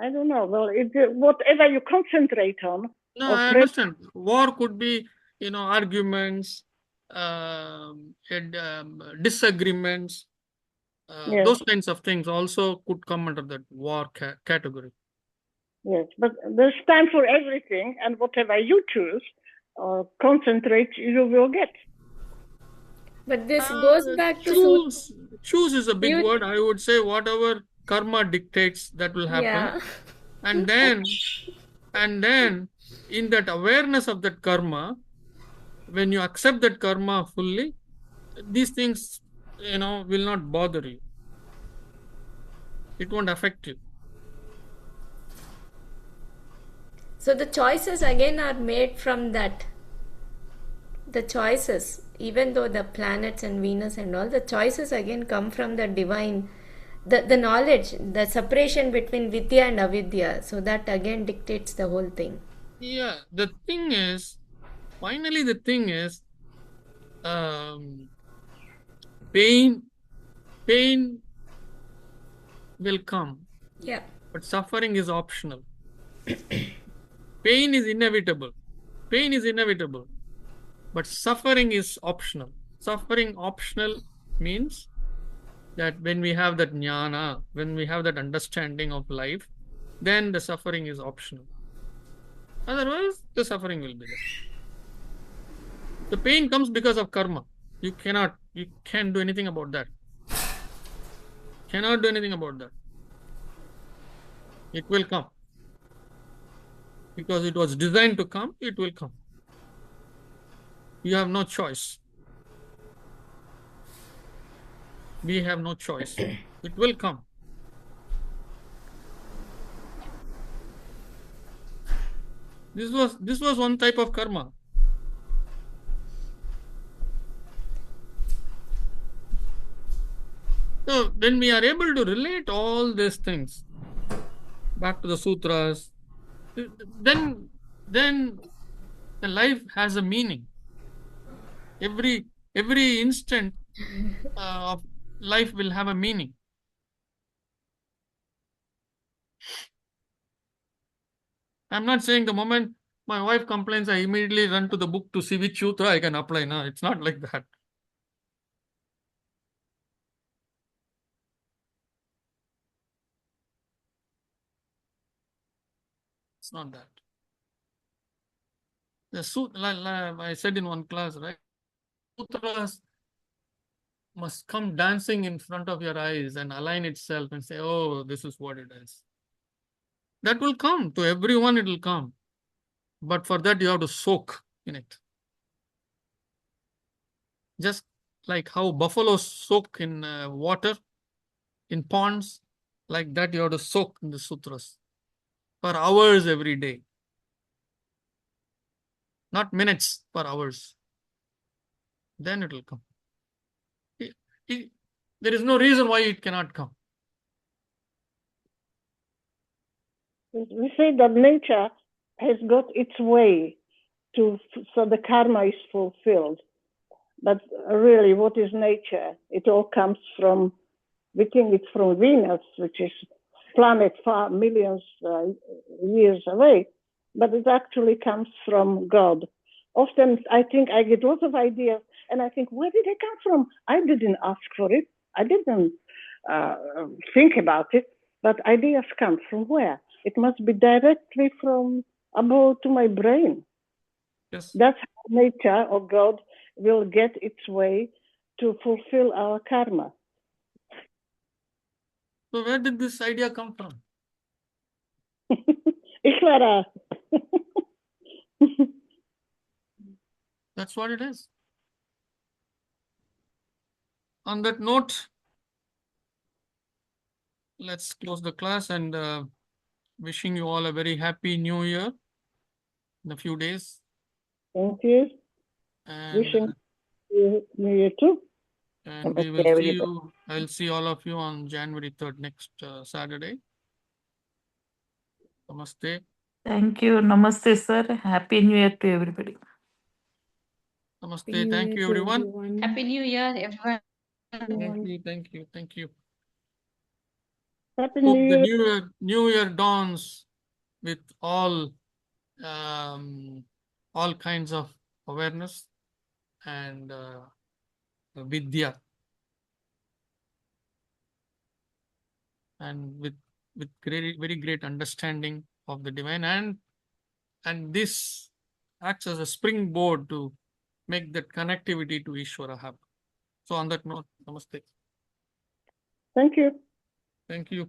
I don't know. Well, whatever you concentrate on. No, I understand. War could be, arguments, disagreements. Yes. Those kinds of things also could come under that war category. Yes, but there's time for everything, and whatever you choose or concentrate, you will get. But this goes back to choose is a big word. I would say whatever karma dictates, that will happen. Yeah. And then in that awareness of that karma, when you accept that karma fully, these things, will not bother you. It won't affect you. So the choices again are made from that. The choices, even though the planets and Venus and all, the choices again come from the divine, the knowledge, the separation between Vidya and Avidya. So that again dictates the whole thing. Yeah, the thing is, pain will come. Yeah. But suffering is optional. Pain is inevitable. But suffering is optional. Suffering optional means that when we have that jnana, when we have that understanding of life, then the suffering is optional. Otherwise, the suffering will be there. The pain comes because of karma. You can't do anything about that. Cannot do anything about that. It will come. Because it was designed to come, it will come. You have no choice. We have no choice. It will come. This was one type of karma. So when we are able to relate all these things back to the sutras, then the life has a meaning. Every instant of life will have a meaning. I'm not saying the moment my wife complains, I immediately run to the book to see which sutra I can apply. No, it's not like that. It's not that. The sutra, like I said in one class, right? Sutras must come dancing in front of your eyes and align itself and say, oh, this is what it is. That will come. To everyone, it will come. But for that, you have to soak in it. Just like how buffaloes soak in water, in ponds, like that you have to soak in the sutras for hours every day. Not minutes, for hours. Then it will come. There is no reason why it cannot come. We say that nature has got its way so the karma is fulfilled. But really, what is nature? It all comes from, we think it's from Venus, which is planet far millions years away, but it actually comes from God. Often I think I get lots of ideas and I think, where did they come from? I didn't ask for it. I didn't think about it, but ideas come from where? It must be directly from above to my brain. Yes. That's how nature or God will get its way to fulfill our karma. So where did this idea come from? Ishvara. That's what it is. On that note, let's close the class and wishing you all a very happy new year in a few days. Thank you. And, Wishing you new year too. And we will see you. I'll see all of you on January 3rd, next Saturday. Namaste. Thank you. Namaste, sir. Happy New Year to everybody. Namaste. Thank you, everyone. Happy New Year, everyone. Thank you. Thank you. Happy Hope New the Year. new year dawns with all kinds of awareness and vidya, and with very great understanding of the divine, and this acts as a springboard to make that connectivity to Ishvara happen. So on that note, namaste. Thank you. Thank you.